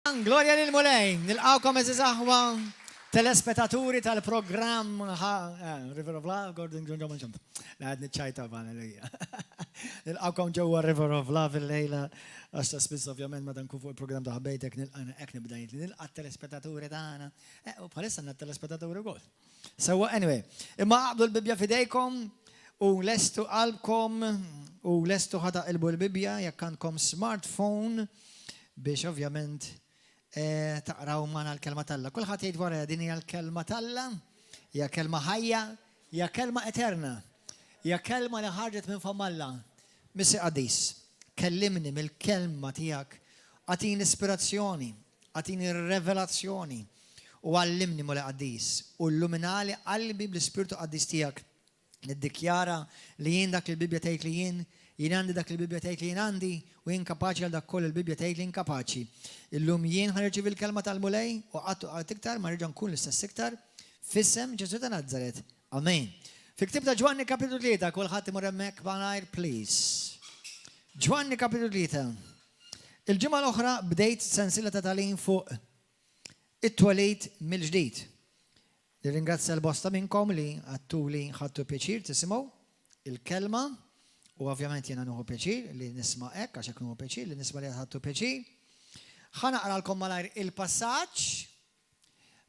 Gloria lil mulej, nilqawkom eżiz aħwa telespettaturi tal-programm River of Love, Gordon John John John. Għad nitċajta bħana lejja. Nilqawkom ġewwa River of Love il-lejla, għax spiss ovvjament ma nkun fuq il-programm ta' ħabejtek nilqa' nibdajt li nilqa' telespettaturi tagħna. U bħalissa għandna telespettaturi wkoll. So anyway, imma qabdu l-Bibja fidejkom u lestu qalbkom u lestu ħata qilbu l-Bibja jekk għandkom smartphone biex ovvjament taqraw magħna l-kelma talla. Kulħadd jgħid wara din hija l-kelma talla, hija kelma ħajja, hija kelma eterna, hija kelma li ħarġet minn fam Alla. Missi Qadis, kellimni mill-kelma tiegħek, għatini ispirazzjoni, għatini revelazzjoni u għallimni Mola Qadis u illuminali qalbi bl-Ispirtu Qadis tiegħek. Niddikjara li jien dak li l-Bibja tgħid li jien għandi dak li l-Bibja tgħid li jien għandi u jien kapaċi għal dak koll il-Bibja tgħid li jien kapaċi. Illum jien ħarġi bil-kelma tal-mulej u qatt iktar ma rġa' nkun l-istess iktar f'isem Ġesu ta' Nażaret. Amen. Fi-Ktieb ta' Ġwanni kapitlu 3, kulħadd imur hemmhekk malajr please. Ġwanni kapitlu 3. Il-ġimgħa l-oħra bdejt sensiela ta' tagħlim fuq it-twelid mill-ġdid. Nirringrazzja l-bosta minnkom li għattuli ħadtu pjaċir tisimgħu il-kelma u ovvjament jiena nuħu pjaċir li nisma' hekk għax hekk nuħu pjaċir li nisma' li ħadtu pjaċir. Ħanaqralkom malajr il-passaġġ,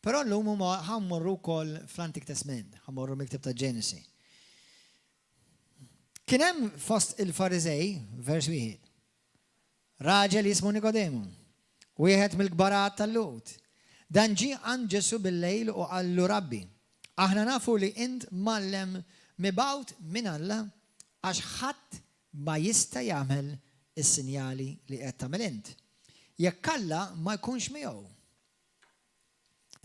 però llum ħammorru wkoll fl-Antik Testament, ħammorru mill-Ktieb ta' Ġenesi. Kien hemm fost il-Farizej, vers wieħed, raġel jismu Nikodemu, wieħed mill-kbarat tal-Lut. Dan ġie għand Ġesu bil-lejl u qallu Rabbi, aħna nafu li int mallem mibgħut minn Alla għax ħadd ma jista' jagħmel is-sinjali li qed tagħmel int. Jekk Alla ma jkunx miegħu.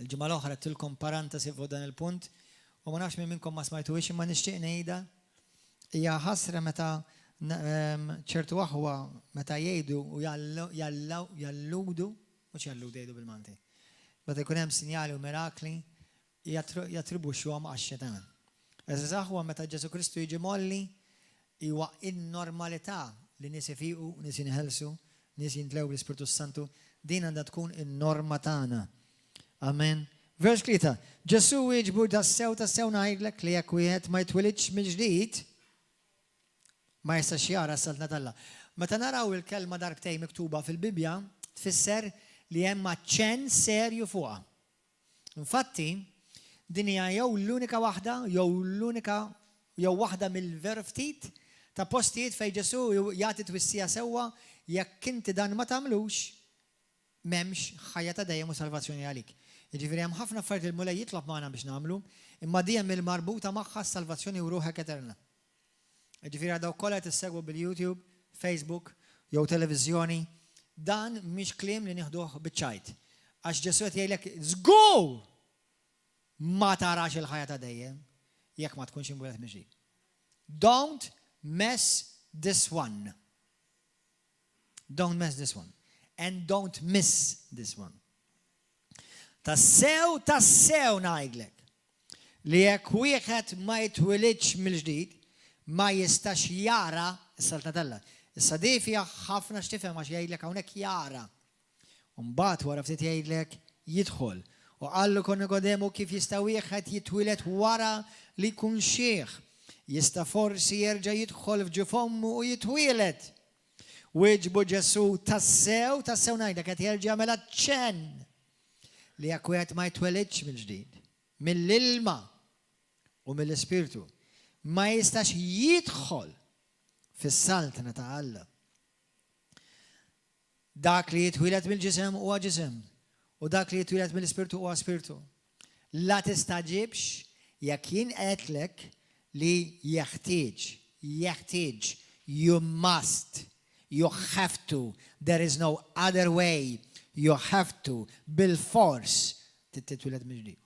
Il-ġimgħa l-oħra tilkom parantesi fuq dan il-punt u ma nafx minn minnkom ma smajtuhiex imma nixtieq ngħidha hija ħasra meta ċertu aħwa meta jgħidu u jalludu, mhux jalludu jgħidu bil-Malti. Meta jkun hemm sinjali u mirakli jattribuxxuhom għax-Xetan. Eżaż aħwa meta Ġesu Kristu jiġi molli huwa in-normalità li nies ifiqu, nies jinħelsu, nies jintlew bl-Ispiritu Santu, din għandha tkun in-norma tagħna. Amen. Vers 3. Ġesu jiġbur tassew ngħidlek li jekk wieħed ma jitwilidx mill-ġdid ma jistax jara s-saltna talla. Meta naraw il-kelma darbtejn miktuba fil-Bibja tfisser li hemm aċċenn serju fuqha. Infatti, din hija jew l-unika waħda, jew waħda mill-ver ftit ta' postijiet fejn Ġesu jagħti twissija sewwa jekk inti dan ma tagħmlux m'hemmx ħajja ta' dejjem u salvazzjoni għalik. Jiġifieri hemm ħafna affarijiet il-mulej jitlob magħna biex nagħmlu, imma dejjem il-marbuta magħha s-salvazzjoni u ruħek eterna. Jiġifieri daw kollha tissegwu bil-YouTube, Facebook, jew televiżjoni. Dan mhix kliem li nieħduh biċ-ċajt. Għax Ġesu qed jgħidlek żgur ma tarax il-ħajja ta' dejjem jekk ma tkunx imwieled miġdid. Don't mess this one. Don't mess this one. And don't miss this one. Tassew ngħidlek li jekk wieħed ma jitwilidx mill-ġdid ma jistax jara s-saltna talla. Issa di fiha ħafna x'tifhem għax jgħidlek hawnhekk jara. Mbagħad wara ftit jgħidlek jidħol. U qallu kon Nikodemu kif jista' wieħed jitwieled wara li jkun xieħ. Jista' forsi jerġa' jidħol f'ġuf ommu u jitwieled. Wieġbu Ġesu tassew ngħidlek qed jerġa' jagħmel aċċenn li jekk wieħed ma jitwelidx mill-ġdid, mill-ilma u mill-Ispirtu, ma jistax jidħol fis-saltna ta' Alla. Dak li jitwieled mill-ġisem huwa ġisem u dak li jitwieled mill-Ispirtu huwa Spirtu. La tistaġibx jekk jien qedlek li jeħtieġ, you must, you have to, there is no other way, you have to, bil-fors titwieled mill-ġdid.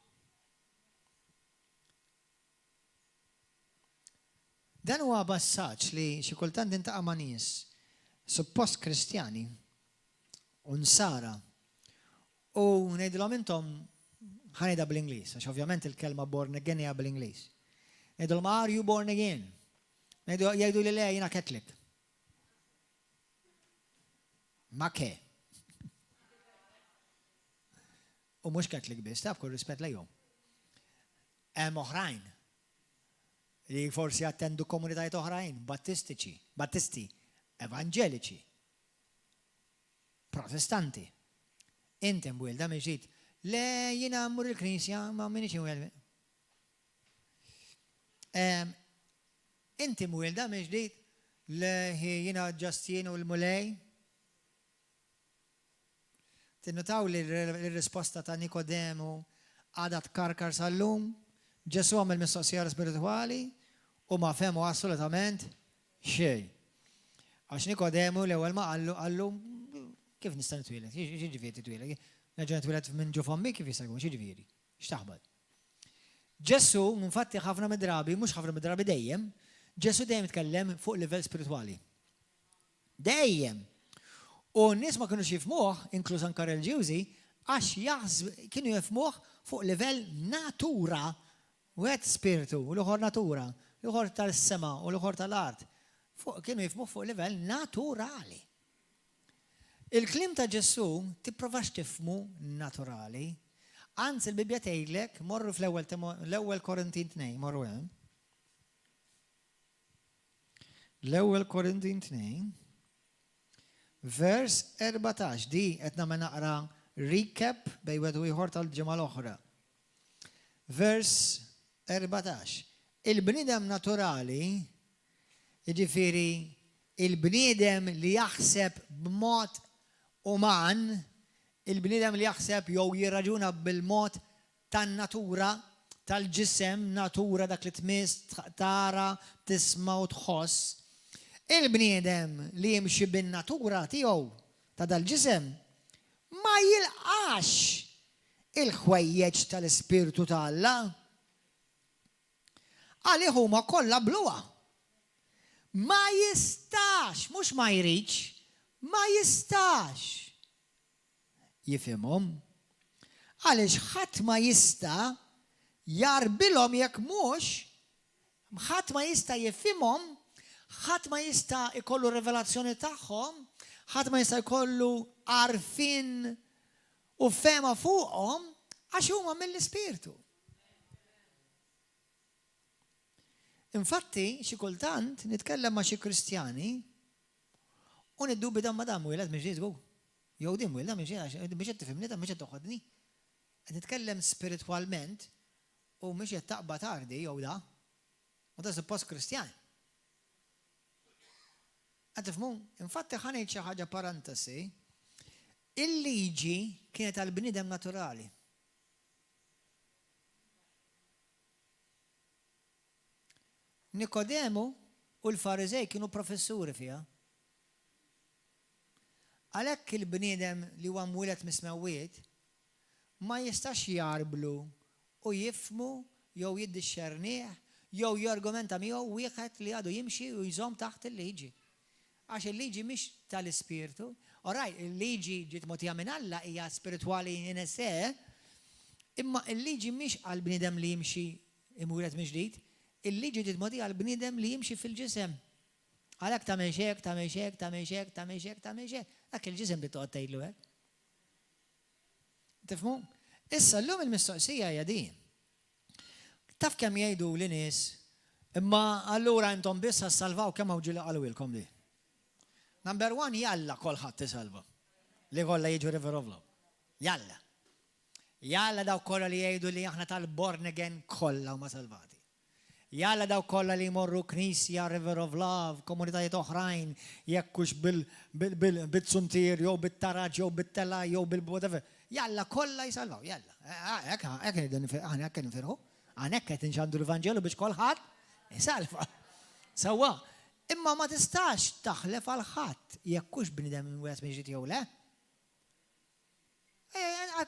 Dan huwa passaġġ li xi kultant intaqa' ma' nies suppost Kristjani u nsara u ngħidilhom intom ħanejda bl-Ingliż, għax ovvjament il-kelma born again hija bl-Ingliż. Ngħidilhom are you born again? Jgħidu li le jiena Catholic. Ma ke? U mhux Catholic biss, taf kull rispett lejhom. Hemm oħrajn li forsi attendu komunitajiet oħrajn, Battisti, Evangeliċi, Protestanti. Inti mwilda miġid, le jiena mmur il-Knisja ma minix imwelda. Inti mwilda miġid, le jiena Ġastien u l-Mulej. Tinnotaw li l-risposta ta' Nikodemu għada tkarkar sal-lum, Ġesu għamil mistoqsija spirituali u ma femu assolutament xej. Għax Nikodemu l-ewwel ma għallu kif nista' nitwieled, x'ġifieri twieled, nerġa' nitwieled minn ġu fommi kif jista' jkun, x'ġifieri, x'taħbad. Ġesu infatti ħafna mid-drabi, mhux ħafna mid-drabi dejjem, Ġesu dejjem jitkellem fuq livell spirituali. Dejjem. U n-nies ma kienux jifmuh, inkluż anke reliġjużi, għax kienu jifmuh fuq livell natura, u għed spiritu, u l-uħor natura, l-uħor tal-sema, u l-uħor tal-art. Kienu jifmuh fuq livell naturali. Il-klim ta' Ġesu tipprovax tifmu naturali, anzi il-Bibja tgħidlek, morru fl-ewwel Korintin 2, morru hemm. L-ewwel Korintin 2, vers 14, di qed nagħmel naqra recap bej wieħed u ieħor tal-ġimgħa l-oħra. Vers 14. Il-bniedem naturali, jiġifieri il-bniedem li jaħseb b'mod uman, il-bniedem li jaħseb jew jirraġuna bil-mod tan-natura, tal-ġisem, natura dak li tmiss, tara, tisma' u tħoss. Il-bniedem li jimxi bin-natura tiegħu ta' dal-ġisem ma jilqax il-ħwejjeġ tal-Ispirtu ta' Alla. Għalih huma kollha bluha. Ma jistax, mhux ma jridx, ma jistax jifhimhom. Għaliex ħadd ma jista' jarbilhom jekk mhux, ħadd ma jista' jifhimhom, ħadd ma jista' jkollu rivelazzjoni tagħhom, ħadd ma jista' jkollu għarfien u fema fuqhom għax huma mill-Ispirtu. Infatti, xi kultant nitkellem ma' xi Kristjani u niddubi dan ma' dan wieled mhix żgu. Jew din wielda mhix qed tifhimni dan mhix qed toħodni. Qed nitkellem spiritwalment u mhix qed taqbad tardi jew da. U da suppost Kristjan. Għatifmu, infatti ħanejt xi ħaġa parantesi, il-liġi kienet għal-bniedem naturali. Nikodemu u l-Farizej kienu professuri fiha. Għalhekk il-bniedem li huwa mwieled mismewwiet ma jistax jarblu u jifmu jew jiddixxernieh jew jargumenta miegħu wieħed li għadu jimxi u jżomm taħt il-liġi. Għax il-liġi mhix tal-Ispirtu, oraj, il-liġi ġiet mogħtija minn Alla hija spiritwali in sé, imma il-liġi mhix għall-bniedem li jimxi imwieled minn ġdid, il-liġi ġiet mogħtija għall-bniedem li jimxi fil-ġisem. Għalhekk tagħmel xek, tagħmel xek, tagħmel xek, tagħmel xek, tagħmel xek. Dak il-ġisem li toqgħod tgħidlu hekk. Tifhmu? Issa llum il-mistoqsija hija din. Taf kemm jgħidu l-nies, imma allura intom biss salvaw kemm hawn ġieli qalulkom di. Number 1, jalla kolħat tisalva. Li kolla jiġu River of Love. Jalla. Jalla daw kolla li jgħidu li aħna tal-born again kolla huma salvati. Jalla daw kolla li jmorru Knisja, River of Love, komunitajiet oħrajn, jekkux bil-tsuntir, jew bit-taraġ, jew bit-tela, jew bil-whatever. Jalla kolla jisalvaw, jalla. Aħna hekk nifirħu, aħna hekk qed inxandu l-Evanġelu biex kolħat jisalva. Sewwa. Imma ma tistax taħlef għal ħadd jekkux bniedem wieħed minn ġid jew le.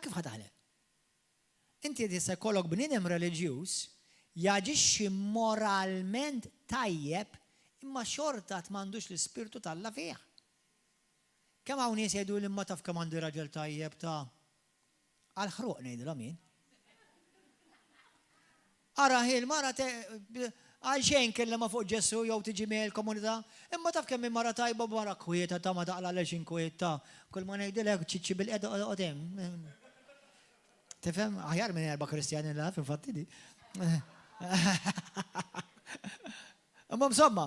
Kif ħataħlef? Inti tista' jkollok bniedem reliġjuż jaġixxi moralment tajjeb imma xorta m'għandux l-Ispirtu tal-Alla fih. Kemm hawn nies jgħidu li ma taf kemm għandu raġel tajjeb ta' għall-ħruq ngħidilhom jien. Ara il-mara għalxejn kellha fuq Ġesu jew tiġi miegħi l-komunità, imma taf kemm mara tajba wara kwieta ta' ma daqla għaliex inkwieta. Kull ma ngħidilek ċiċċi bil-qeda qodem. Tifhem? Aħjar minn 4 Kristjani la fil-fatti di. Imma insomma,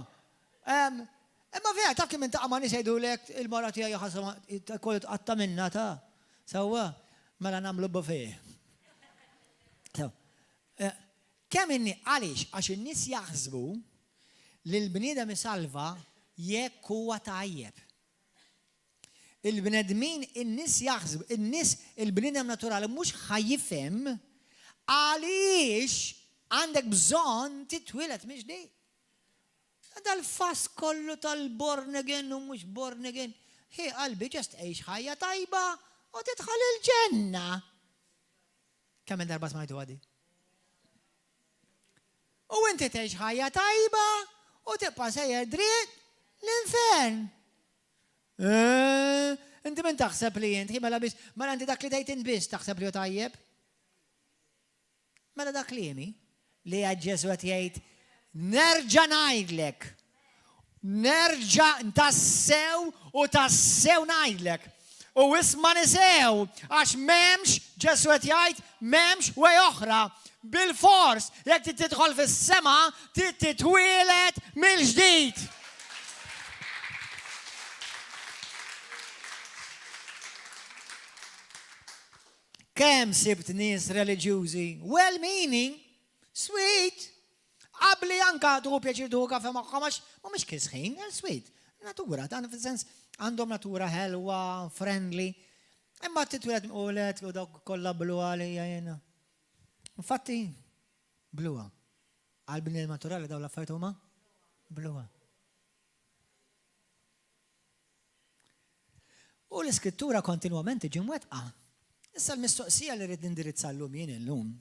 imma vera, taf kim inta għamani sejdulek il-mara tija jaxasama kollu tqatta minna ta' sawa, mela namlu buffet. Kemm inni għaliex għax in-nies jaħsbu li l-bniedem isalva jekk huwa tajjeb. Il-bnedmin, in-nies jaħsbu, in-nies il-bniedem naturali mhux ħajjifhem għaliex għandek bżonn titwieled miġdejn. Dal-fas kollu tal-born again u mhux born again. Hi qalbi ġest għejx ħajja tajba u tidħol il-ġenna. Kemm darba smajtu għadi? U inti tgħix ħajja tajba u tibqa' sejjer dritt l-infern. Inti min taħseb li inti mela inti dak li dejt inbiss taħseb li hu tajjeb? Mela dak li li Ġesu qed jgħid nerġa' ngħidlek. Nerġa' tassew u tassew ngħidlek. U isma' nisew għax m'hemmx Ġesu qed jgħid m'hemmx wej oħra. Bil-fors jekk tidħol fis-sema titwieled mill-ġdid. Kemm sibt nies reliġjużi, well-meaning, sweet, qabli anka tuħu pjaċir tuħu kafe magħhom għax mhumiex kisħin, sweet. Natura, dan fil-sens għandhom natura ħelwa, friendly. Imma titwieled mqulet u dawk kollha bluha li jgħinna. Infatti, bluha. Għal-bniedem naturali dawn l-affarijiet huma bluha. U l-iskrittura kontinwament tiġi mwettqa. Issa l-mistoqsija li rrid indirizza llum jien illum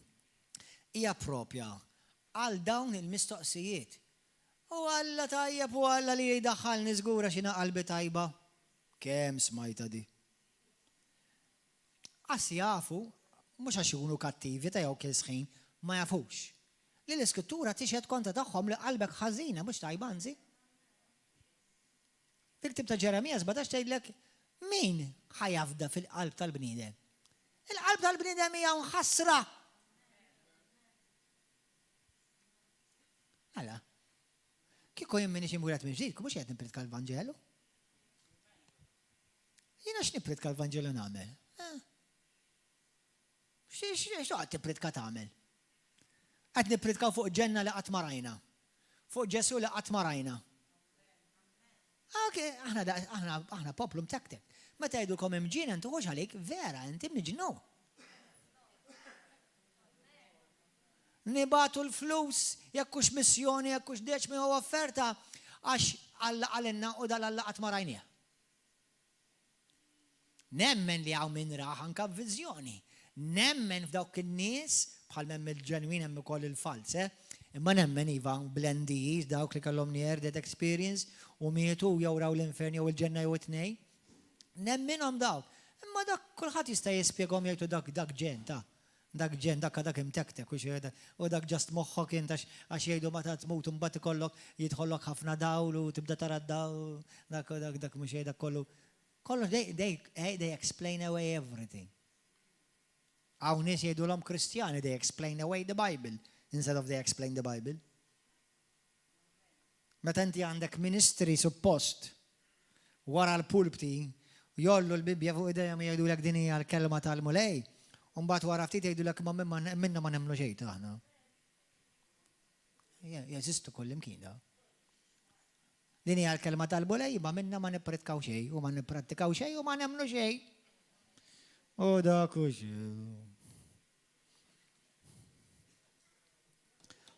hija propja għal dawn il-mistoqsijiet. U Alla tajjeb u Alla li jdaħħalni żgura x'ina qalbi tajba. Kemm smajta di. Għas jafu, mhux għax ikunu kattivi ta' jew kisħin, ma jafux. Li l-iskrittura tixhed kontra tagħhom li qalbek ħażina mhux tajba anzi. Fil-ktieb ta' Ġeremija 17 tgħidlek min ħajafda fil-qalb tal-bniedem. Il-qalb tal-bniedem hija mħassra. Alla, kieku jien minix imwieled minn ġdid, mhux qed nippretka l-Vanġelu? Jiena x'nippretka l-Vanġelu nagħmel? X'qed tippretka tagħmel? Qed nippretkaw fuq ġenna li qatt ma rajna. Fuq Ġesu li qatt ma rajna. Okay, aħna poplu mtektek. Meta jgħidulkom imġien intuħux għalik, vera, inti mniġnu. Nibatu l-flus, jekkux missjoni, jekkux deċmi u offerta, għax Alla għalinna u dal-Alla qatt ma rajnieh. Nemmen li għaw minn raħ anka vizjoni. Nemmen f'dawk in-nies bħal memm il-ġenwin hemm ukoll il-fals, imma nemmen iva blendijis dawk li kellhom near death experience u mietu jew raw l-infern jew il-ġenna jew it-tnej. Nemminhom dawk. Imma dak kulħadd jista' jispjegahom jgħidu dak ġen ta' dak ġen dak imtektek u dak ġast moħħok int għax jgħidu meta tmut imbagħad ikollok jidħollok ħafna dawl u tibda tara d-dawl dak mhux dak kollu. Kollox they explain away everything. Hawn nies jgħidulhom Kristjani they explain away the Bible instead of they explain the Bible. Meta inti għandek ministri suppost wara l-pulpti jollu l-Bibja fuq idejhom jgħidulek din hija l-kelma tal-mulej, u mbagħad wara ftit jgħidulek minna ma nemmlu xejn aħna. Jeżistu kullimkien da. Din hija l-kelma tal-mulej, ma minna ma nippratikaw xejn u ma nipprattikaw xejn u ma nemmlu xejn. U dak u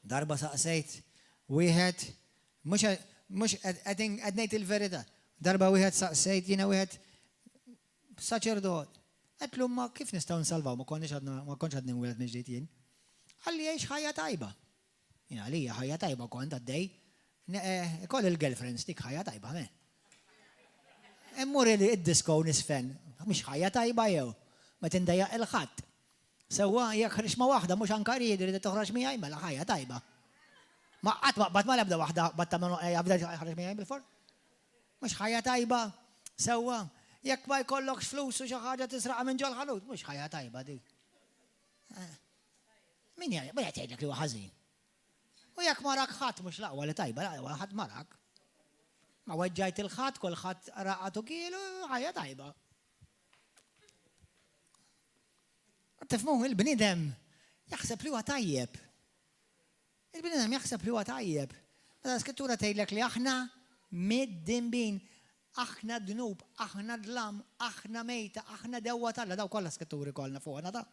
darba saqsejt wieħed mhux qed ngħid il-verità. Darba wieħed saqsejt jiena wieħed saċerdot. Għetlu ma kif nistgħu nsalvaw, ma kontx għadni mwielet minn ġdid jien. Għalli jgħix ħajja tajba. Jien għalija ħajja tajba kont għaddej. Koll il-girlfriends dik ħajja tajba, me. Immur id-disko nisfen, mhux ħajja tajba jew, ma tindajjaq il-ħadd. Sewwa jekk ħrixma waħda mhux anke jidri li toħroġ miegħi mela ħajja tajba. Ma qatt ma lebda waħda batta jabda ħareġ miegħi bil-for. Mhux ħajja tajba. Sewwa jekk ma jkollokx flus u xi ħaġa tisraqa minn ġol ħanut, mhux ħajja tajba dik. Min jgħidlek li huwa ħażin. U jekk marak ħadd mhux laqwa li tajba, laqwa ħadd marak. Ma weġġajt il-ħadd, kulħadd raqatu kielu, ħajja tajba. Tifhmu, il-bniedem jaħseb li huwa tajjeb. Il-bniedem jaħseb li huwa tajjeb. Meta skrittura tgħidlek li aħna mid-dinbin, aħna dnub, aħna dlam, aħna mejta, aħna dewwa Alla, daw kollha skritturi kollha fuqna da.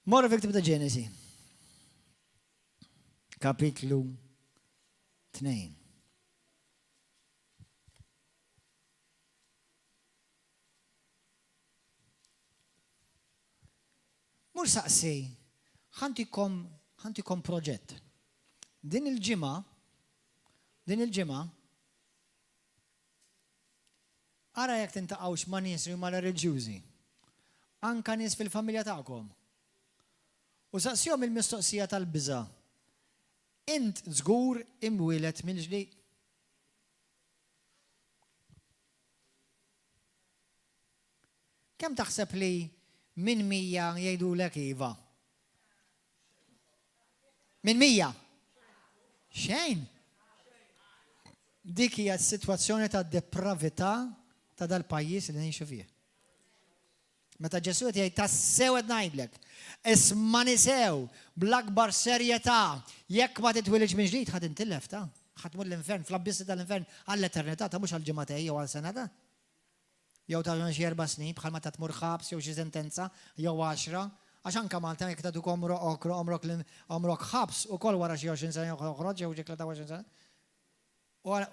Morru fiktib ta' Ġenesi. Kapitlu 2. Mur saqsi, ħantikom proġett. Din il-ġimgħa, ara jekk tintaqgħux ma' nies li huma reliġjużi, anka nies fil-familja tagħkom. U saqsihom il-mistoqsija tal-biża'. Int żgur imwieled mill-ġdid. Kemm taħseb li min 100 jgħidulek iva? Min 100? Xejn. Dik hija s-sitwazzjoni ta' depravità ta' dal-pajjiż li ngħixu fih. Meta Ġesu qed jgħid tassew qed ngħidlek, ismani sew bl-akbar serjetà, jekk ma titwilidx minn ġdid ħadd intilef ta' ħadd tmur l-infern, fl-abbissi tal-infern għall-eternità ta' mhux għall-ġimgħatej jew għal sena ta'. Jew ta' xi 4 snin bħalma ta' tmur ħabs jew xi sentenza jew 10, għax anke Malta jekk tagħtuk omrok ħabs ukoll wara xi 20 sena joħroġ jew xi 23 sena.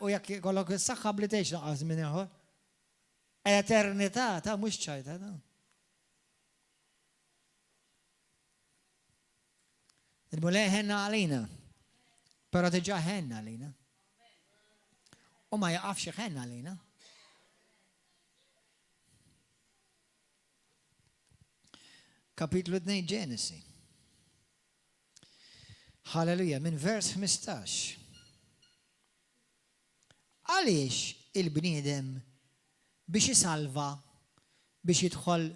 U jekk ikollok is-saħħa bli tgħix naqas minn ieħor. Eternità ta' mhux ċajta ta'. Il-mulej ħenna għalina, pero diġà ħenna għalina. U ma jaqafx ħenna għalina. Kapitlu 2 Ġenesi. Halleluja, minn vers 15. Għaliex il-bniedem biex jisalva, biex jidħol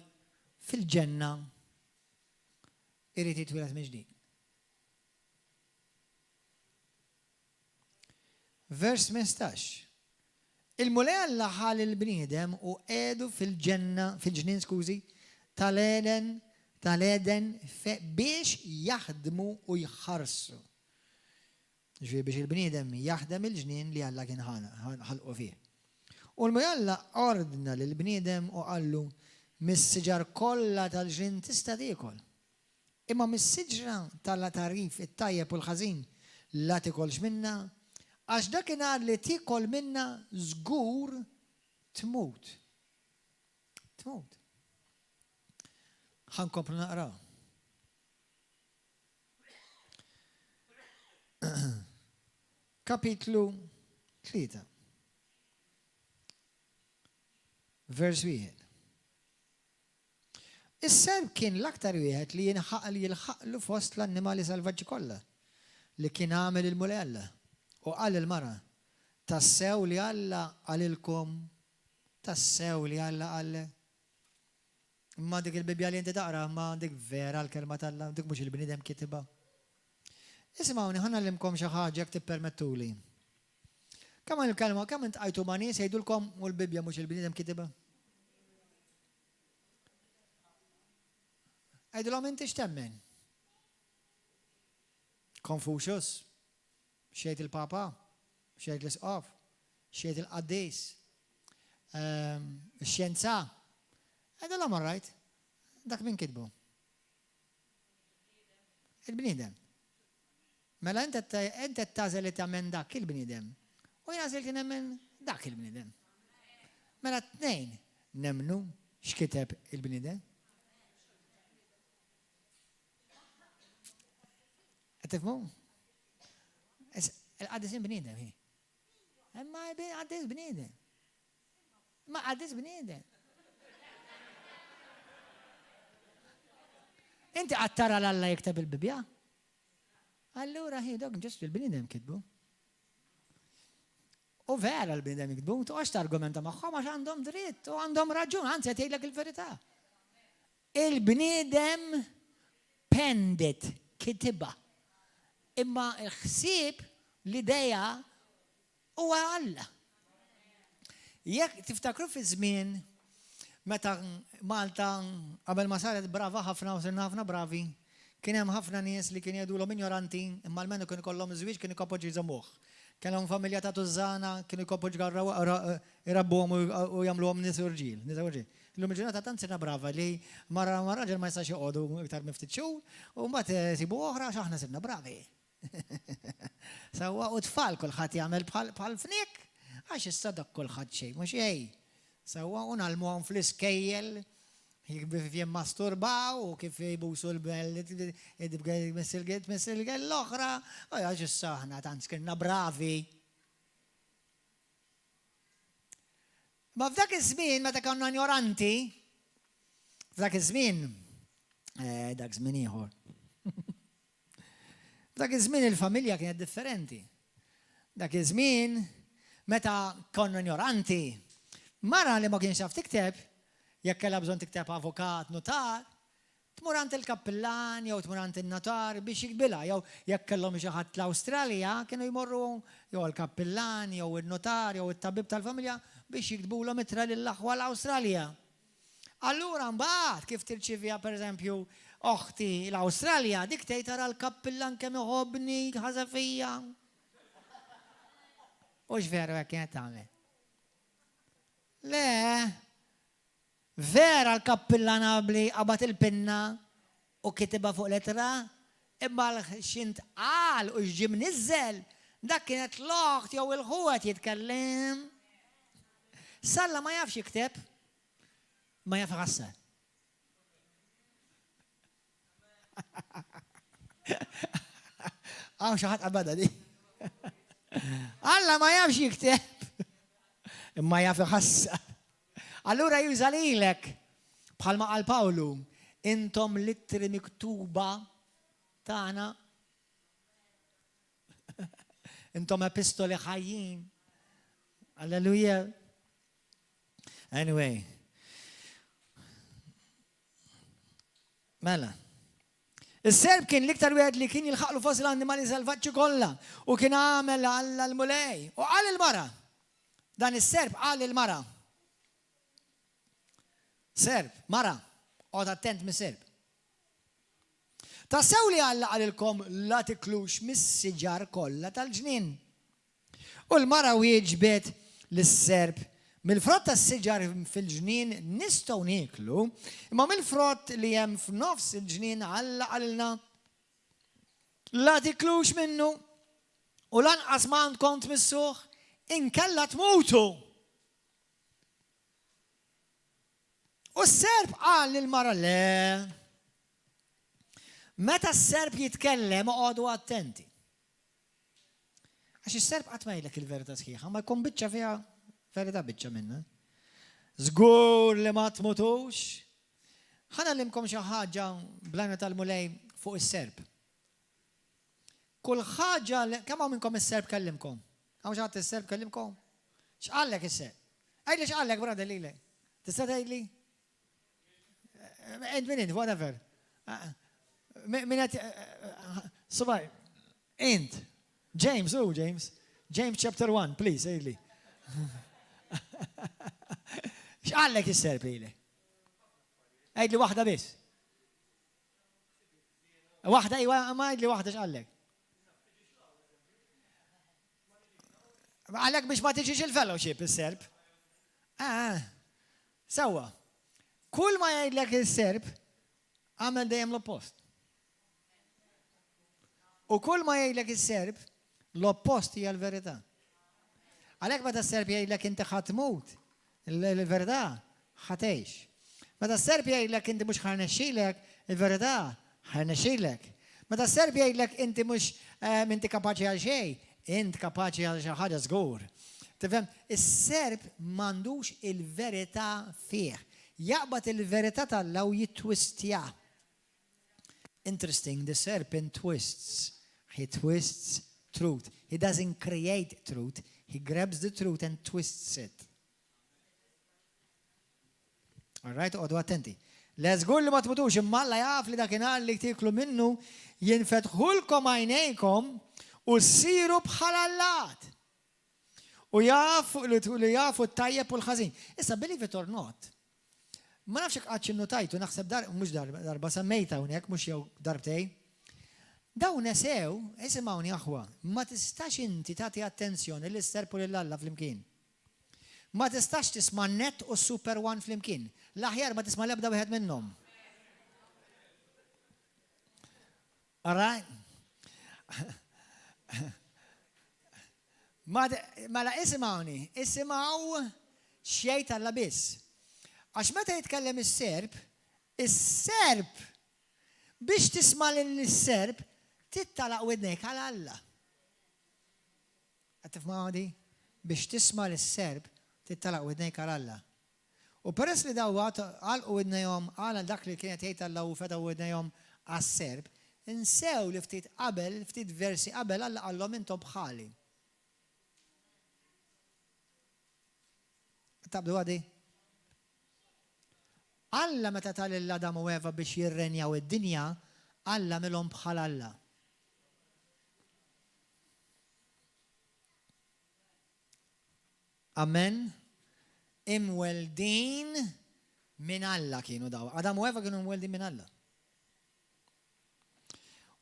fil-ġenna, irid jitwieled minn ġdid. Vers 15. Il-mulej Alla ħal il-bniedem u qiegħdu fil-ġnien tal-Eden biex jaħdmu u jħarsu. Ġifieri biex il-bniedem jaħdem il-ġnien li Alla kien ħalqu fih. U l-mulej Alla ordna lill-bniedem u qallu mis-siġar kollha tal-ġnien tista' tiekol. Imma mis-siġra tal-tarif it-tajjeb u l-ħażin la tikolx minnha, għax dakinhar li tikol minna żgur tmut. Tmut. Ħankomplu naqra. Kapitlu 3. Vers 1. Is-serb kien l-aktar wieħed li jilħaqlu fost l-annimali salvaġġi kollha li kien għamel il-mulej Alla. U qal il-mara, tassew li Alla għalilkom, tassew li Alla għalle. Ma dik il-Bibja li inti taqra, ma dik vera l-kelma tal-Alla, dik mhux il-bniedem kitibha. Ismawni, ħanallimkom xi ħaġa jekk tippermettuli. Kemm il-kelma, kemm intqajtu ma' nies jgħidulkom u l-Bibja mhux il-bniedem kitibha? Għajdulhom inti x'temmen? Confucius, xejt il-Papa, xejt l-Isqof, xejt il-Qaddis, x-xjenza. Għajdulhom all-right, dak min kitbu? Il-bniedem. Mela inti tażel li tagħmel dak il-bniedem. U jagħżel kien nemmen dak il-bniedem. Mela tnejn nemmnu x'kiteb il-bniedem. Tifmu? Il-qaddis bniedem hi. Ma qaddis bniedem. Ma qaddis bniedem. Inti qattara l-Alla jektab il-Bibja? Allura hi dok ġust il-bniedem kitbu. U vera l-bnidem jikdbu, tu għax argumenta maħħom għax għandhom dritt, u għandhom raġun, għanzi għatejlek il-verità. Il-bnidem pendet kitiba. Imma il-ħsib l-ideja u Alla. Jekk tiftakru fi żmien meta Malta qabel ma saret brava ħafna u sirna ħafna bravi, kien hemm ħafna nies li kien jgħidulhom ignoranti, imma l-menu kien ikollhom żwieġ kien ikopoġġi jżammuh. Kellhom familja ta' tużana, kienu jkopoġġu irabbuhom u jagħmluhom nies u rġiel. Illum il-ġurnata tant sirna brava li mara raġel ma jistax joqogħdu iktar minn ftit xhur u mbagħad sibu oħra x'aħna sirna bravi. Sewwa u tfal kulħadd jagħmel bħal fnik għax issa dak kulħadd xejn mhux xejn. Sewwa u nagħlmuhom fl-iskejjel kif jimmasturbaw u kif jbusu l-missilgħet l-oħra, u għax issa aħna tant skinna bravi. Ma f'dak iż-żmien meta konna ignoranti, f'dak iż-żmien, dak żmien ieħor. F'dak iż-żmien il-familja kienet differenti. Dak iż-żmien meta konna ignoranti, mara li ma kienx jaf tikteb, jekk kellha bżonn tikteb avukat, notar, tmur għand il-kappillan jew tmur għand in-notar biex jikbilha, jew jekk kellhom xi ħadd l-Awstralja kienu jmorru jew għall-kappillan jew in-notar jew it-tabib tal-familja biex jiktbulhom ittra lill-aħwa l-Awstralja. Allura mbagħad kif tirċivija pereżempju oħti l-Awstralja, dik tgħid tara l-kappillan kemm iħobbni ħaża fija. U x'veru hekk kienet tagħmel. Le, vera l-kappillan qabli qabad il-pinna u kitibha fuq lettra, imma x'int qal u x'ġie mniżżel, dak kienet l-oħt jew il-ħuet jitkellem. Salla ma jafx jikteb, ma jaf iħassar. Għaw xi ħadd qabadha di. Alla ma jafx jikteb, imma jaf iħassar. Allura juża lilek bħalma qal Pawlu, intom littri miktuba tagħna. Intom epistoli ħajjin. Alleluja. Anyway. Mela. Is-serb kien l-iktar wieħed li kien jilħaqlu fost l-annimali selvaġġi kollha u kien għamel Alla l-mulej. U qal il-mara. Dan is-serb qal il-mara. Serb, mara, għod attent mis serb. Tassew li Alla għalilkom la tiklux mis-siġar kollha tal-ġnien. U l-mara wieġbet lis-serb, mill-frott tas-siġar fil-ġnien nistgħu nieklu, imma mill-frott li hemm f'nofs il-ġnien Alla għalilna la tiklux minnu u lanqas ma għandkom tmissuh inkella tmutu. U s-serb qal lil-mara le. Meta s-serb jitkellem uqgħodu attenti. Għax is-serb qatt ma jgħidlek il-verità sħiħa, ma jkun biċċa fiha verità biċċa minnha. Żgur li ma tmutux. Ħanallimkom xi ħaġa blajna tal-mulej fuq is-serb. Kull ħaġa kemm hawn minnkom is-serb kellimkom? Hawn xi ħadd is-serb kellimkom? X'qallek is-serb? Għidli x'qallek brada lilek. Tista' tgħidli? Minute, whatever. Minute, subaj, James, James. James chapter 1, please, Eili. X'qallek is-serb ili? Eidli waħda biss. Waħda, ma eidli waħda x'qallek. Għallek biex ma tiġix il-fellowship is-serb. Sewwa. Kull ma jgħidlek is-serb għamel dejjem l-oppost. U kull ma jgħidlek is-serb l-oppost hija l-verità. Għalhekk meta s-serb jgħidlek inti ħadd tmut, il-verità ħatgħix. Meta s-serb jgħidlek inti mhux ħarnexxielek, il-verità ħarnexxielek. Meta s-serb jgħidlek inti mhux inti kapaċi għal xejn, int kapaċi għal xi ħaġa żgur. Tifhem, is-serb m'għandux il-verità fih. Jaqbad il-verità tal-Alla u jittwistja. Interesting, the serpent twists. He twists truth. He doesn't create truth. He grabs the truth and twists it. All right, għodu attenti. Leżgur li ma tmutux imma Alla jaf li dakinhar li tiklu minnu jinfetħulkom għajnejkom u ssiru bħal Allat. U jafu t-tajjeb u l-ħażin. Issa, believe it or not, ma nafx qatt innotajtu naħseb mhux darba semmejta hawnhekk mhux jew darbtej. Dawn esew, isimgħuni aħwa, ma tistax inti tagħti attenzjoni lis serpu lil Alla flimkien. Ma tistax tisma' net u Super One flimkien. L-aħjar ma tisma' l-ebda wieħed minnhom. All right? Mela isimgħuni, isimgħu xejn Alla biss. Għax meta jitkellem is-Serb biex tisma' lill-Serb tittalaq widnejk għal Alla. Qed tifhmha di? Biex tisma' lis-Serb tittalaq widnejk għal Alla. U peress li daw għalqu widnejhom għal dak li kienet jgħid Alla u fetaw widnejhom għas-Serb, insew li ftit versi qabel Alla qallhom intom bħali. Tabdu għadi? Alla meta tal l-Adam u Eva biex jirrenjaw id-dinja, Alla milhom bħal Alla. Amen. Imweldin minn Alla kienu daw. Adam u Eva kienu imweldin minn Alla.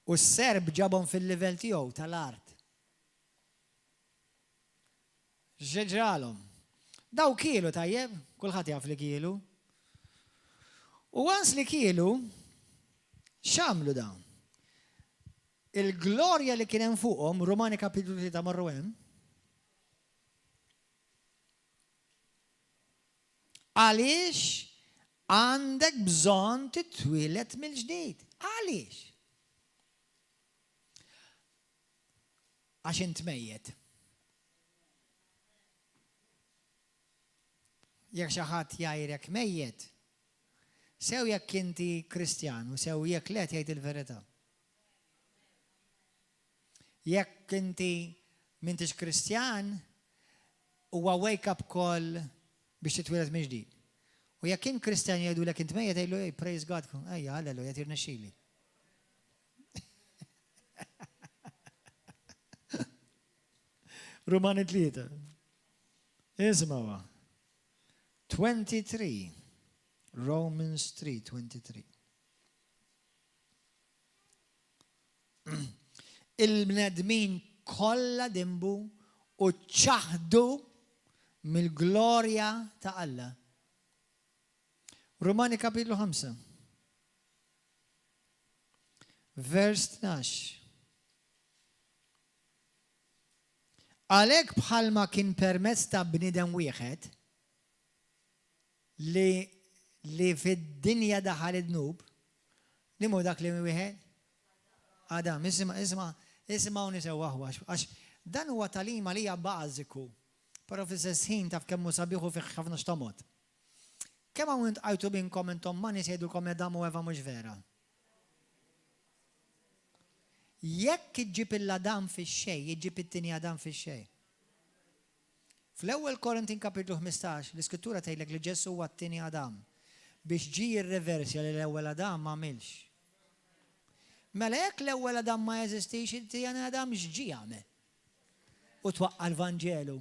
U s-Serb ġabhom fil-livell tiegħu tal-art. Ġeġralhom. Daw kielu tajjeb, kulħadd jaf li kielu. U għans li kielu, xamlu dawn? Il-glorja li kien hemm fuqhom, Romani kapitlu 3 marru hemm, għaliex għandek bżonn titwieled mill-ġdid. Għaliex? Għax int mejjed. Jekk xi ħadd jgħidlek mejjed, sew jekk inti Kristjan u sew jekk le jgħid il-verità. Jekk inti m'intix Kristjan huwa wake up call biex titwieled minn ġdid. U jekk kien Kristjan jgħidulek int mejjed jgħidlu praise God, ejja halleluja tirnexxieli. Romani 3. Ismawa. 23. Romans 3:23. Il-bnedmin kollha dimbu u ċaħdu mill-glorja ta' Alla. Romani kapitlu 5. Vers 12. Għalhekk bħalma kien permezz ta' bniedem wieħed li fid-dinja daħal id-dnub, li mu dak li wieħed? Adam, isimgħu sew waħwa, għax dan huwa talima li hija bażiku, però fl-istess ħin taf kemm hu sabiħu fih ħafna xtomod. Kemm hawn intqajtu binkom intom ma nies jgħidulkom Adam u Eva mhux vera. Jekk iġġib il-Adam fix-xejn, iġġib it-tieni Adam fix-xejn. Fl-ewwel Korintin kapitlu 15, l-Iskrittura tgħidlek li Ġesu huwa t-tieni Adam. Biex ġi jirreversja li l-ewwel Adam ma għamilx. Mela jekk l-ewwel Adam ma jeżistix, it-tieni Adam x'ġi għamel? U twaqqa l-Vanġelu.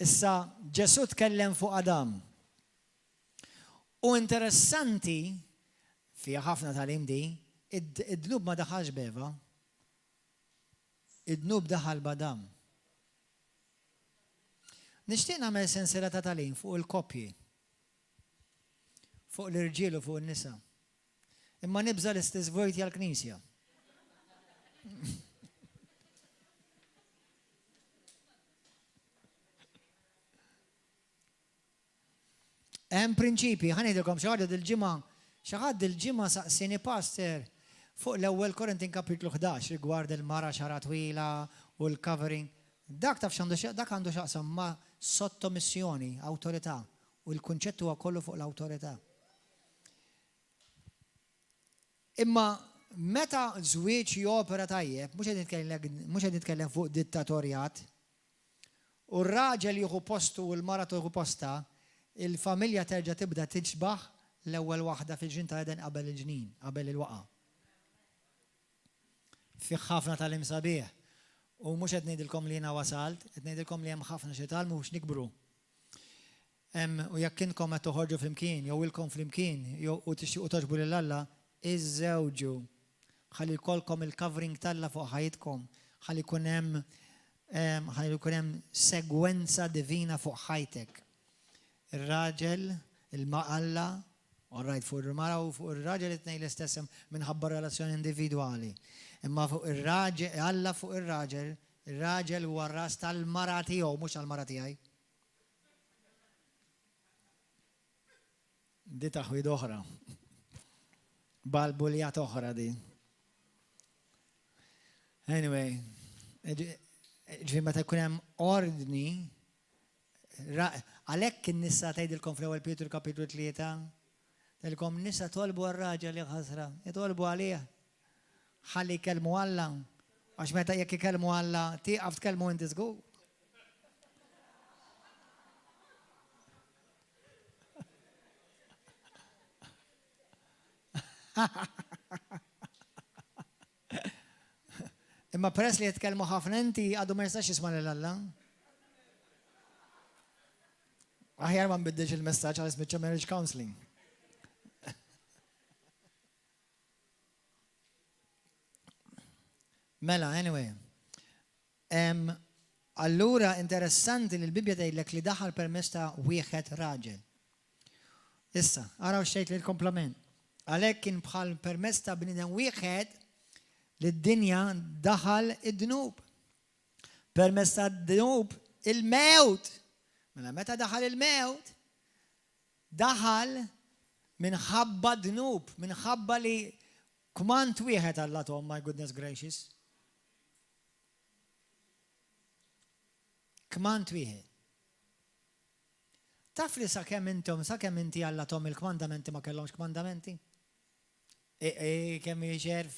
Issa Ġesu tkellem fuq Adam. U interessanti, fija ħafna tal-imdi, id-dnub ma daħalx b'Eva, id-dnub daħal b'Adam. Nixtieq nagħmel sensiela ta' talim fuq il-koppji, fuq l-irġiel u fuq in-nisa. Imma nibża l-istess vojti għall-Knisja. Hemm prinċipji, ħanejdilkom xi ħadd il-ġimgħa saqsini pastor fuq l-ewwel Korintin kapitlu 11 rigward il-mara xara twila u l-covering. Dak taf dak għandu x'aqsam ma' sottomissjoni, awtorità, u l-kunċett huwa kollu fuq l-awtorità. Imma meta żwieġ jopera tajjeb, mhux qed nitkellem fuq dittatorjat, u r-raġel jieħu postu u l-mara tieħu posta, il-familja terġa' tibda tiġbaħ l-ewwel waħda fil-ġnien ta' Eden qabel il-ġnien, qabel il-waqa'. Fi ħafna tal-imsabiħ. U mhux qed ngħidilkom li jiena wasalt, qed ngħidilkom li hemm ħafna xi tagħmlu biex nikbru. U jekk inkom qed toħorġu flimkien, jew ilkom flimkien, u tixtiequ toġbu lil Alla, iżżewġu. Ħalli jkollkom il-covering tal-Alla fuq ħajtkom, ħalli jkun hemm segwenza divina fuq ħajtek. Ir-raġel, il-Alla, orrajt fuq il-mara u fuq ir-raġel it-tnejn l-istess minħabba relazzjoni individwali. Imma fuq ir-raġel, Alla fuq ir-raġel, ir-raġel huwa r-ras tal-mara tiegħu mhux tal-mara tiegħi. Di taħwid oħra. Balbuljat oħra di. Anyway, ġi meta jkun hemm ordni, għalhekk in-nisa tgħidilkom fl-ewwel Pietru kapitlu 3, tgħidilkom nisa tolbu għar-raġel li ħasra, jitolbu għalih. Ħalli jkellmu Alla, għax meta jekk ikellmu Alla, tieqaf tkellmu inti żgur. Imma peress li jitkellmu ħafna inti għadu ma jistax jisma' lil Alla. Aħjar ma nbiddilx il-messaġġ għal ismiċċa marriage counseling. Mela, anyway. Allura interessanti li l-Bibja tgħidlek li daħal permezz ta' wieħed raġel. Issa, araw xejn li l-komplement. Għalhekk kien bħal permezz ta' bniedem wieħed li d-dinja daħal id-dnub. Permezz ta' d-dnub il-mewt. Mela meta daħal il-mewt, daħal minħabba dnub, minħabba li kmant wieħed Alla tom, my goodness gracious. Kmant wieħed. Taf li sakemm inti Alla tom il-kmandamenti ma kellhomx kmandamenti? Kemm jxerf,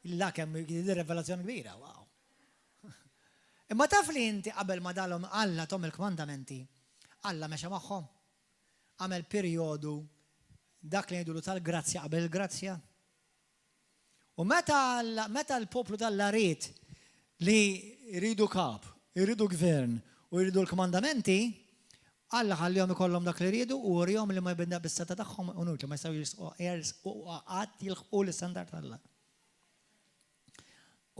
illa kemm revelazzjoni kbira, wow. Imma taf li inti qabel ma dalhom Alla tom il-kmandamenti, Alla mexa magħhom. Għamel perjodu dak li ngħidulu tal-grazzja qabel il-grazzja. U meta l-poplu tal-Alla ried li jridu kap, jridu gvern u jridu l-kmandamenti, Alla ħallihom ikollhom dak li jridu u rihom li ma jbinna bis-seta tagħhom unut li ma jistgħu qatt jilħqu l-istandard Alla.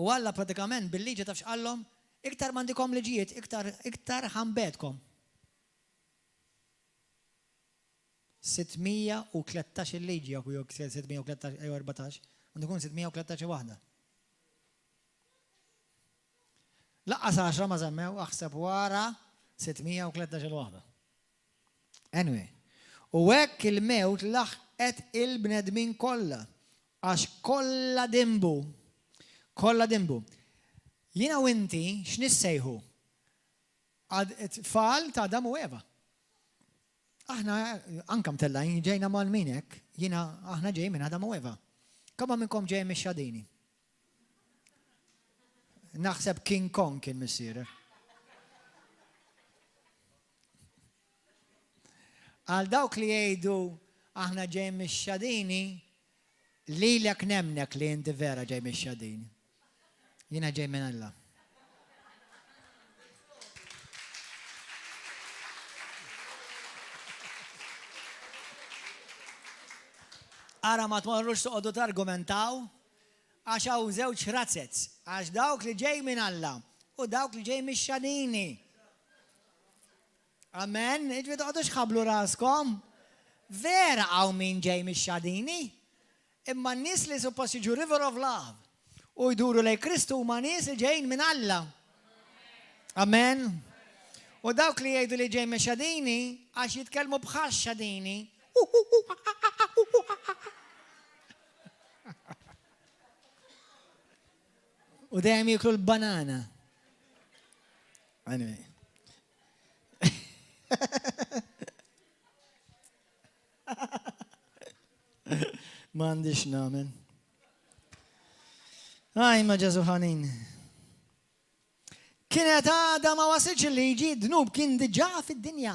U Alla pratikament bil-liġi taf x'qallhom, iktar m'għandkom liġijiet, iktar ħambetkom. 613 il-liġi jew 613 jew 14, għandu jkun 613 waħda. Laqqas 10 ma żemmew aħseb wara 613 waħda. Anyway, u hekk il-mewt laħqet il-bnedmin kollha għax kollha dimbu. Kollha dimbu. Jiena u inti x'nissejħu? Tfal ta' Adam u Eva. Aħna anke mtellajn ġejna mal min hekk, aħna ġej minn Adam u Eva. Kemm minnkom ġej mix-xadini? Naħseb King Kong kien missier. Għal dawk li jgħidu aħna ġej mix-xadini, lilek nemnek li inti vera ġej mix-xadini. Jiena ġej minn Alla. Ara ma tmorrux toqgħodu targumentaw għax hawn żewġ razzezz, għax dawk li ġej minn Alla u dawk li ġej mix-xadini. Amen, iġbi toqgħodux ħablu raskom. Vera hawn min ġej mix-xadini, imma n-nies li suppost jiġu River of Love u jduru lejn Kristu huma nies li ġejjin minn Alla. Amen. U dawk li jgħidu li ġej mix-xadini għax jitkellmu bħal xadini. U dejjem jiklu l-banana. Anyway. M'għandix namen. Ajma Ġesu ħanin. Kienet għada ma wasilx il-liġi, dnub kien diġà fid-dinja.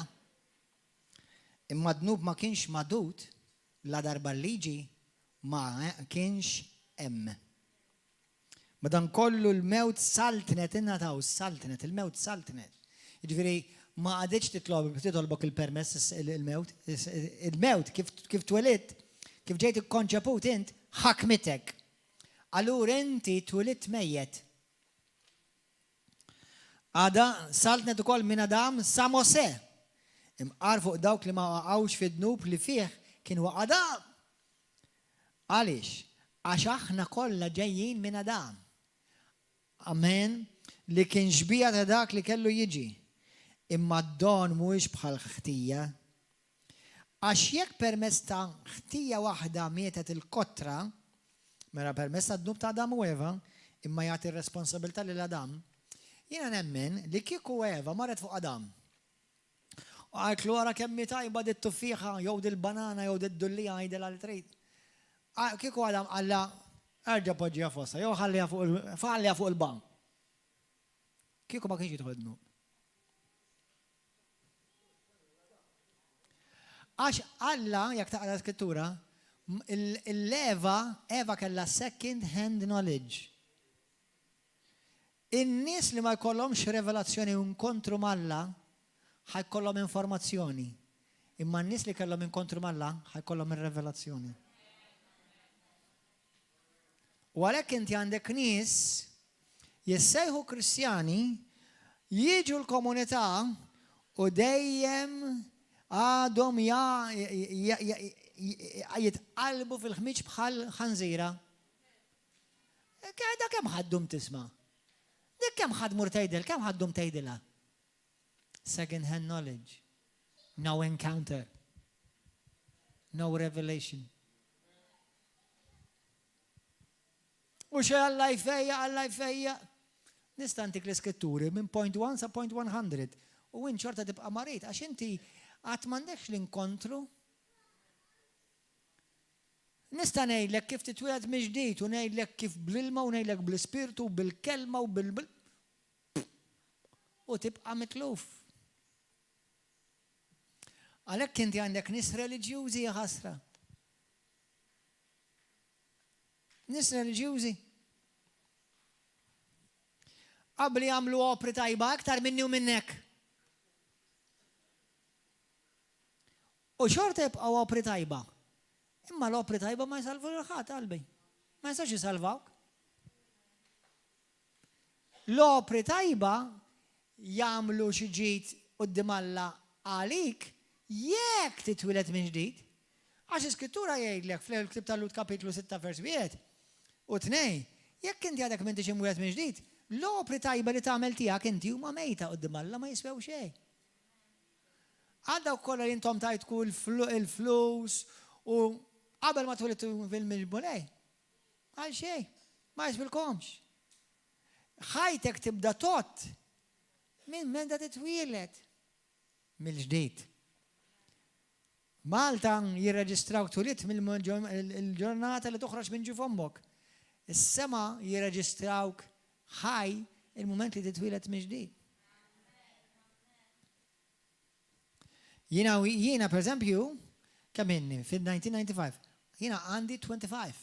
Imma dnub ma kienx madut la darba l-liġi ma kienx hemm. Madan kollu l-mewt saltnet, innataw saltnet, il-mewt saltnet. Jiġifieri ma għaditx titolbok il-permess il-mewt. Il-mewt kif twelidt, kif ġejt ikkonċeput int, ħakmitek. Allura inti twelidt mejjed. Għada saltnet ukoll minn Adam sa Mosè. Imqar fuq dawk li ma waqgħux fid-dnub li fih kien huwa Adam. Għaliex? Għax aħna kollha ġejjin minn Adam. Amen. Li kien xbija ta' dak li kellu jiġi. Imma d-don mhuwiex bħal ħtija. Għax jekk permezz ta' ħtija waħda mietet il-kotra, mela permezz ta' dnub ta' Adam u Eva, imma jagħti r-responsabilità lil Adam. Jiena nemmen li kieku Eva marret fuq Adam. U għajtlu għara kemmi tajba dit-tuffiħa, jew dil-banana, jew dit-dullija, jidel għal-trid. Kieku Adam għalla, erġa poġġija fossa, jew ħallija fuq il-bank. Kieku ma kienx jidħol dnub. Għax Alla, jak taqra skrittura, Eva kella second hand knowledge. In-nies li ma jkollhomx revelazzjoni u nkontru malla ħajkollhom informazzjoni. Imma n-nies li kellhom inkontru malla ħajkollhom ir-revelazzjoni. U għalhekk inti għandek nies jissejħu Kristjani jiġu l-komunità u dejjem għadhom jitqalbu fil-ħmiġ bħal ħanżira. Da kemm ħaddum tisma'? Dik kemm ħadmur tgħidil, kemm ħaddum tgħidilha? Second hand knowledge. No encounter. No revelation. U xe Alla jfejja. Nista' ntik l-iskritturi minn point 1 sa point 100. U in xorta tibqa' marit, għax inti għad m'għandekx l-inkontru. Nista' ngħidlek kif titwieled mill-ġdid u ngħidlek kif bl-ilma u ngħidlek bl-ispirtu u bil-kelma u u tibqa' mitluf. Għalhekk inti għandek nies reliġjużi ħasra. Nies reliġjużi. Qabli jagħmlu opri tajba aktar minni u minnek. U xorta jibqgħu opri tajba. Imma l-opri tajba ma jsalvu l-ħat, qalbi. Ma jistax jisalvawk. L-opri tajba jagħmlu xi ġid quddiem Alla għalik jekk titwieled minn ġdid. Għax iskrittura jgħidlek fl-Klib tal-Lut kapitlu 6 vers 1 u 2, jekk inti għadek m'intix imwieled minn ġdid, l-opri tajba li tagħmel tiegħek inti huma mejta quddiem Alla ma jiswew xejn. Għadda wkoll li intom tajtku il-flus u qabel ma twilidtu fil-miġbulej, għal xejn, ma jisbilkomx. Ħajtek tibda tot minn menda titwieled mill-ġdid. Malta jirreġistrawk twilid mill-ġurnata li toħroġ minn ġuf ommok. Is-sema jirreġistrawk ħaj il-mument li titwieled mill-ġdid. Jiena per eżempju, kemm inni fil-1995. Jiena għandi 25.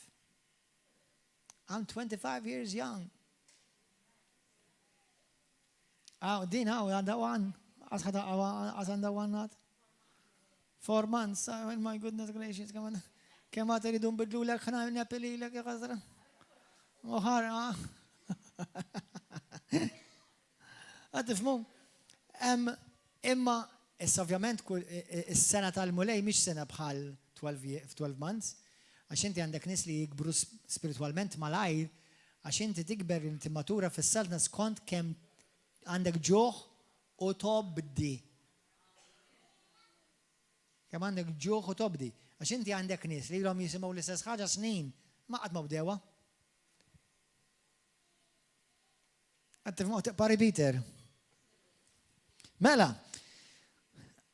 I'm 25 years young. Din għanda għan. Għanda għan għad. 4 months. Oh my goodness gracious. Kemm għat iridu nbidlu l-ek ħna n-nepili l-ek jgħazra. Uħar, Għatifmu. Imma, ovvjament, is-sena tal-mulej mhix sena bħal 12 months. Għax inti għandek nies li jikbru spiritualment malajr, għax inti tikber inti matura fis-saltna skont kemm għandek ġuħ u tobdi. Kemm għandek ġuħ u tobdi. Għax inti għandek nies li l-hom jisimgħu l-istess ħaġa snin, ma qatt ma bdewa. Pari Peter. Mela,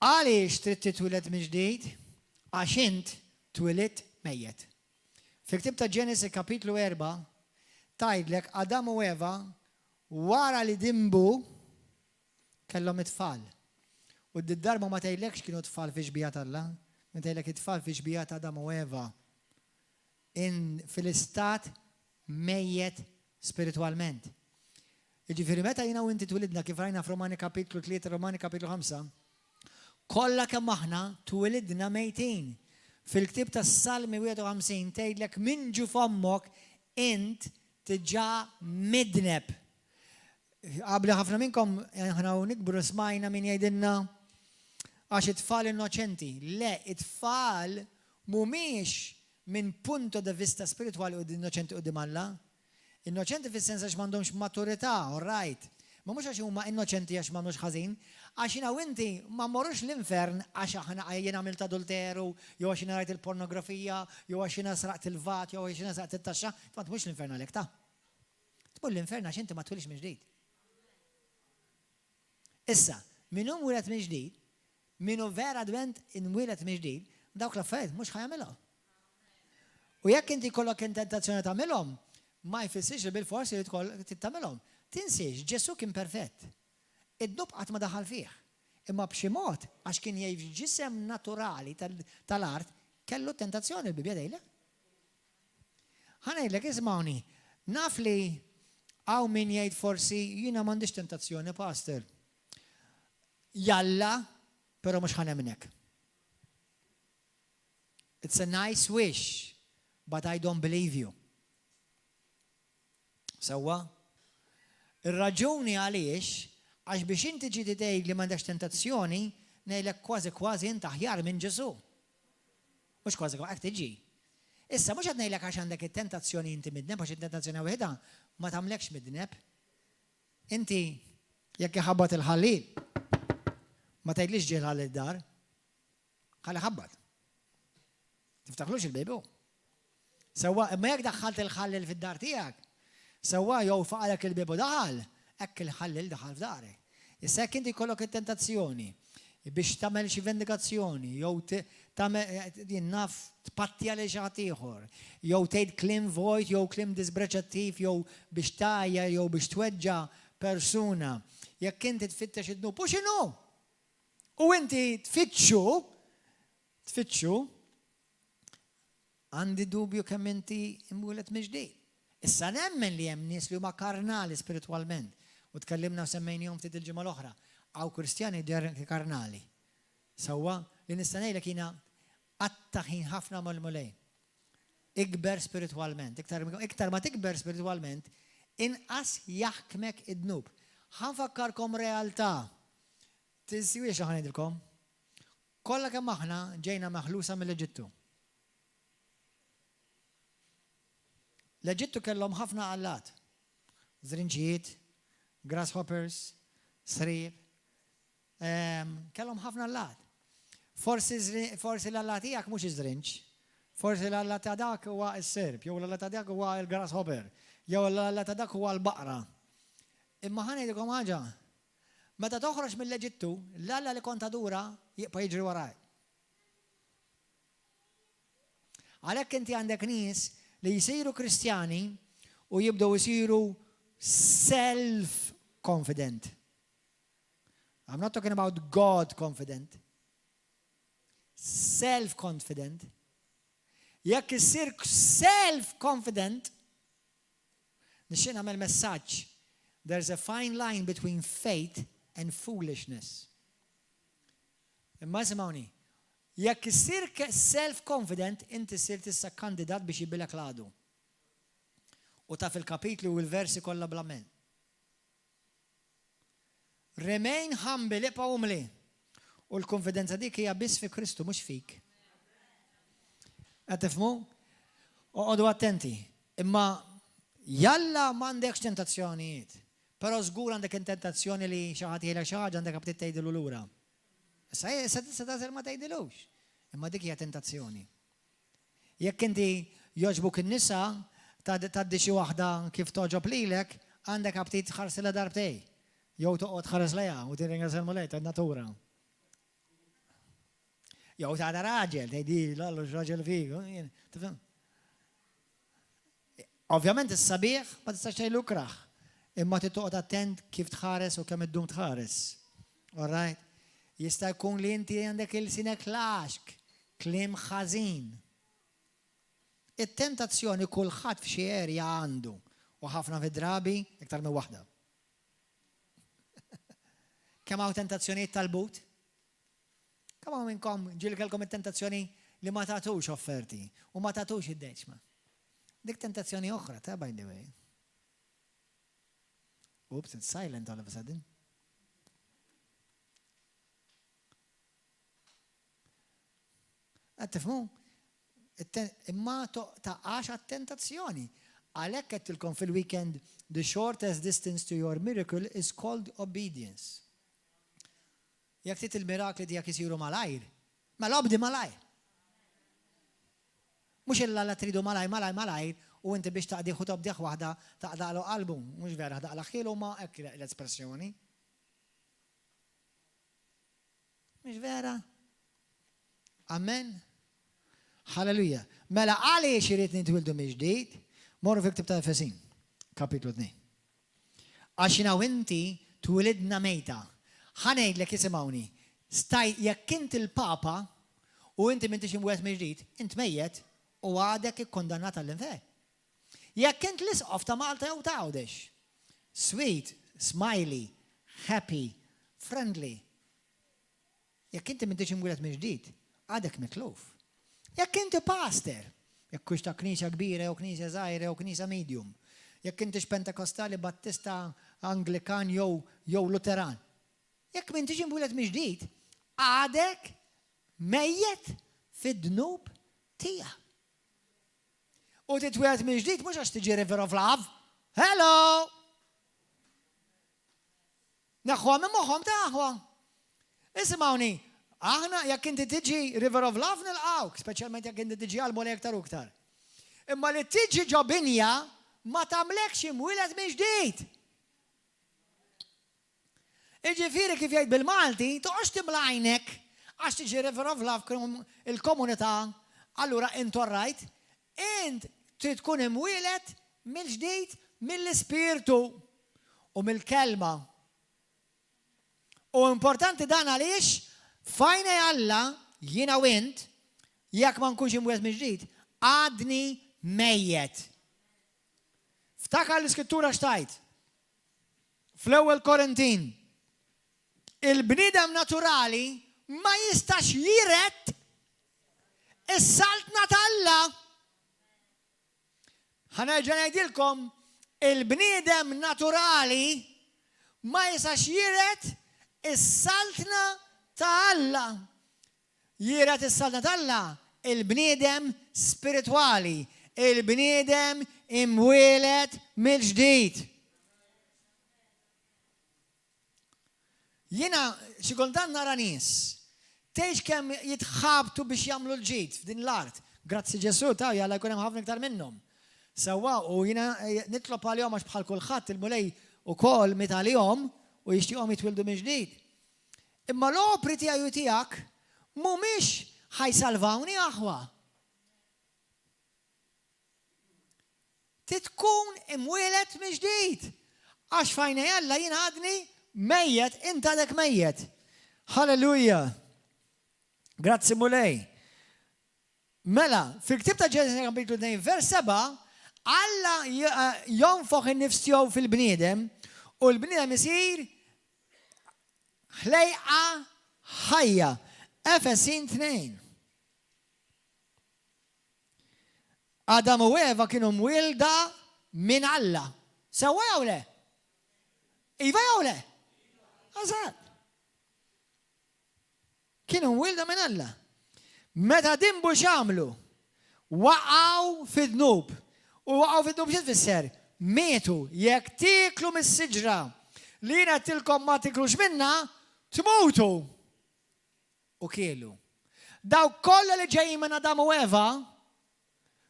għaliex trid titwieled mill-ġdid? Għax int twieled mejjed. Fil-Ktib ta' Ġenesi kapitlu 4 tajdlek Adam u Eva wara li dimbu kellhom it-tfal. U d-darba ma tgħidlekx kienu tfal fi xbija Alla, ma tgħidlek it-tfal fi xbija ta' Adam u Eva fil-istat mejjet spiritualment. Jiġifieri meta jiena u inti twilidna kif rajna f'Romani kapitlu 3, Romani kapitlu 5, kollha kemm aħna twilidna mejtin. Fil-ktib tas-Salmi 51 tgħidlek minn ġu f'ommok int tiġà midneb. Qabli ħafna minnkom aħna nikbru smajna min jgħidilna għax it-tfal innoċenti. Le, it-tfal mhumiex minn punto de vista spirituali u innoċenti qudiem Alla. Innoċenti fis-sens għax m'għandhomx maturità, all right. Ma mhux għax huma innoċenti għax m'għandux ħażin, għax jiena u inti ma mmorrux l-infern għax aħna jien għamilt adulteru, jew għax jiena rajt il-pornografija, jew għax jiena sraqt il-vat, jew għax jiena sraqt it-taxxa, ma tmux l-infern għalhekk ta'. Tmur l-infern għax inti ma twilix minn ġdid. Issa, min hu mwieled minn ġdid, min hu vera dwent inwieled minn ġdid, dawk l-affarijiet mhux ħajamilhom. U jekk inti jkollok intentazzjoni tagħmilhom, ma jfissirx li bil-forsi li tkoll tagħmilhom. Tinsiex, Ġesu kien perfett. Id-dub qatt ma daħal fih. Imma b'xi mod għax kien jgħid ġisem naturali tal-art kellu tentazzjoni l-Bibja dejla. Ħanejdlek ismawni, naf li hawn min jgħid forsi jiena m'għandix tentazzjoni, pastor. Jalla, però mhux ħanemnek. It's a nice wish, but I don't believe you. Sewwa? Ir-raġuni għaliex għax biex inti ġieti tgħid li m'għandekx tentazzjoni, ngħidlek kważi inti aħjar minn Ġesu. Mhux kważi hekk tiġi. Issa mhux qed ngħidlek għax għandek it-tentazzjoni inti midneb għax it-tentazzjoni waħedha ma tagħmlekx midneb. Inti jekk iħabbat il-ħallil, ma tgħidlix ġie ħallil dar, ħalli ħabbat. Tiftaħlux il-bejbu. Sewwa, imma jekk daħħalt il-ħallil fid-dar tiegħek, sewwa jew faqalek il-biebu daħal, hekk il-ħallil daħal f'darek. Issa jekk inti jkollok it-tentazzjoni biex tagħmel xi vendikazzjoni, jew tagħmel naf tpattja lil xi ħadd ieħor, jew tgħid kliem vojt, jew kliem dispreċattiv, jew biex tajja, jew biex tweġġa' persuna, jekk inti tfittex id-dnub, u x'inhu? U inti tfittxu, għandi dubju kemm inti imwieled miġdid. Issa nemmen li hemm nies li huma karnali spiritualment u tkellimna u semmejnihom ftit il-ġimgħa l-oħra. Hawn Kristjani karnali. Sewwa li nista' ngħidlek jiena attaħin ħafna mal-mulej. Ikber spiritualment. Iktar ma tikber spiritualment, inqas jaħkmek id-dnub. Ħanfakkarkom realtà. Tinsiwi xi ngħidilkom. Kollha kemm aħna ġejna maħlusa mill-Eġittu. L-Eġittu kellhom ħafna għallat. Żrinġijiet, grasshoppers, sriq. Kellhom ħafna għallat. Forsi l-allat tiegħek mhux iż-żrinġ. Forsi l-allat ta' dak huwa s-sirb, jew l-allat ta' dak huwa l-grasshopper, jew l-allat ta' dak huwa l-baqra. Imma ħanejdilkom ħaġa. Meta toħroġ mill-Eġittu, l-alla li kont dura jibqa' jiġri warajk. Għalhekk inti għandek nies li jisiru Kristjani u jibdew jisiru self-confident. I'm not talking about God confident. Self-confident. Jekk isir self-confident, nixtieq nagħmel messaġġ. There's a fine line between faith and foolishness. Imma simawni, jekk isir self-confident, inti sir tista' kandidat biex jibilek l-għadu. U ta' fil-kapitlu u l-versi kollha bl-amen. Remain humble, ibqa' umli. U l-konfidenza dik hija biss fi Kristu, mhux fik. Qed tifhmu? Oqgħodu attenti. Imma jalla m'għandekx tentazzjonijiet. Però żgur għandek tentazzjoni li xi ħadd jgħidlek xi ħaġa għandek bdiet tgħidilu lura. Se tażel ma tgħidilux. Imma dik hija tentazzjoni. Jekk inti jogħġbuk in-nisa tgħaddi xi waħda kif toġob lilek, għandek bdiet tħarsilha darbtej. Jew toqgħod tħares lejha u tirringrazzja l-mulej tan-natura. Jew tagħda raġel, tgħidi l-allu x'raġel fik. Ovvjament is-sabiħ ma tistax tgħidlu kraħ. Imma tittoqgħod attent kif tħares u kemm iddum tħares. All right? Jista' jkun li inti għandek il-sinek laxk, kliem ħażin. It-tentazzjoni kulħadd f'xi erja għandu u ħafna fid-drabi iktar minn waħda. Kemm hawn tentazzjonijiet tal-but? Kemm hawn minnkom ġielkelkom it-tentazzjoni li ma tagħtux offerti u ma tagħtux id-deċma. Dik tentazzjoni oħra, ta' by the way. Oops, it's silent all of a sudden. Tifhmu? Imma taqax għat-tentazzjoni. Għalhekk qedtilkom fil-weekend, the shortest distance to your miracle is called obedience. Jekk trid il-mirakli tiegħek isiru malajr, mela obdi malajr. Mhux illa la tridu malajr u inti biex taqdiħ u tobdiħ waħda taqdaqlu qalbu, mhux vera taqdaq ħielu ma hekk l-espressjoni. Mhux vera? Amen. Halleluja. Mela għaliex irid nitwildu mill-ġdid, morru fil-ktib ta' Efesin, kapitlu 2. Għax u inti twilidna mejta. Ħanejdlek isimgħuni, jekk int il-Papa u inti m'intix imwiegħed mill-ġdid, int mejjed u għadek ikkondannat għall-infern. Jekk int l-isqof ta' Malta jew ta' Għawdex, sweet, smiley, happy, friendly. Jekk inti m'intix imwiegħed mill-ġdid, għadek mitluf. Jekk inti pastor, jekk hux ta' knisja kbira jew knisja żgħira jew knisja medium, jekk intix Pentekostali, Battista, Anglikan jew Luteran, jekk m'intix imwiegħed mill-ġdid, għadek mejjed fid-dnub tiegħek. U titwiegħed mill-ġdid mhux għax tiġi River of Love. Hello! Naħwa minn moħħhom taħwa. Isimgħuni, aħna jekk inti tiġi River of Love nilqgħuk, speċjalment jekk inti tiġi Almoli aktar u aktar. Imma li tiġi ġobinja ma tagħmlekx imwieled mill-ġdid. Iġifieri kif jgħid bil-Malti, toqgħodx timlajnek għax tiġi River of Love il-komunità, allura int orrajt, int trid tkun imwieled mill-ġdid mill-ispirtu u mill-kelma. U importanti dan għaliex fajna Alla jiena u int jekk ma nkunx imwieled mill-ġdid għadni mejjed. Ftakar l-Iskrittura x'tajt. Fl-ewwel Korintin, il-bniedem naturali ma jistax jiret is-saltna tal-Alla. Ħanerġa' ngħidilkom, il-bniedem naturali ma jistax jiret is-saltna ta' Alla. Jiret is-saltna ta' Alla il-bniedem spiritwali, il-bniedem imwieled mill-ġdid. Jiena xi kultant nara nies tgħix kemm jitħabtu biex jagħmlu l-ġid f'din l-art. Grazzi Ġesu ta' jalla jkun hemm ħafna iktar minnhom. Sewwa u jiena nitlob għalihom għax bħal kulħadd il-mulej ukoll mit għalihom u jixtieqhom jitwildu minn ġdid. Imma l-opri tiegħi u tiegħek mhumiex ħajsalvawni aħwa. Titkun imwieled minn ġdid. Għax fajna Alla jien għadni mejjed, int għadek mejjed. Halleluja. Grazzi mulej. Mela, fil-ktib ta' Ġenesis kapitlu 2 vers 7, Alla jonfoħ in-nifs tiegħu fil-bniedem u l-bniedem isir ħlejqa ħajja. Efesin 2. Adam u Eva kienu mwilda minn Alla. Sewwa jew le? Iva jew le? Għażat. Kienu mwilda minn Alla. Meta dimbu x'għamlu? Waqgħu fid-dnub. U waqgħu fid-dnub x'qed tfisser? Mietu jekk tiklu mis-siġra li jiena tilkom ma tiklux minnha, tmutu. U kielu. Daw kollha li ġejjin minn Adam u Eva,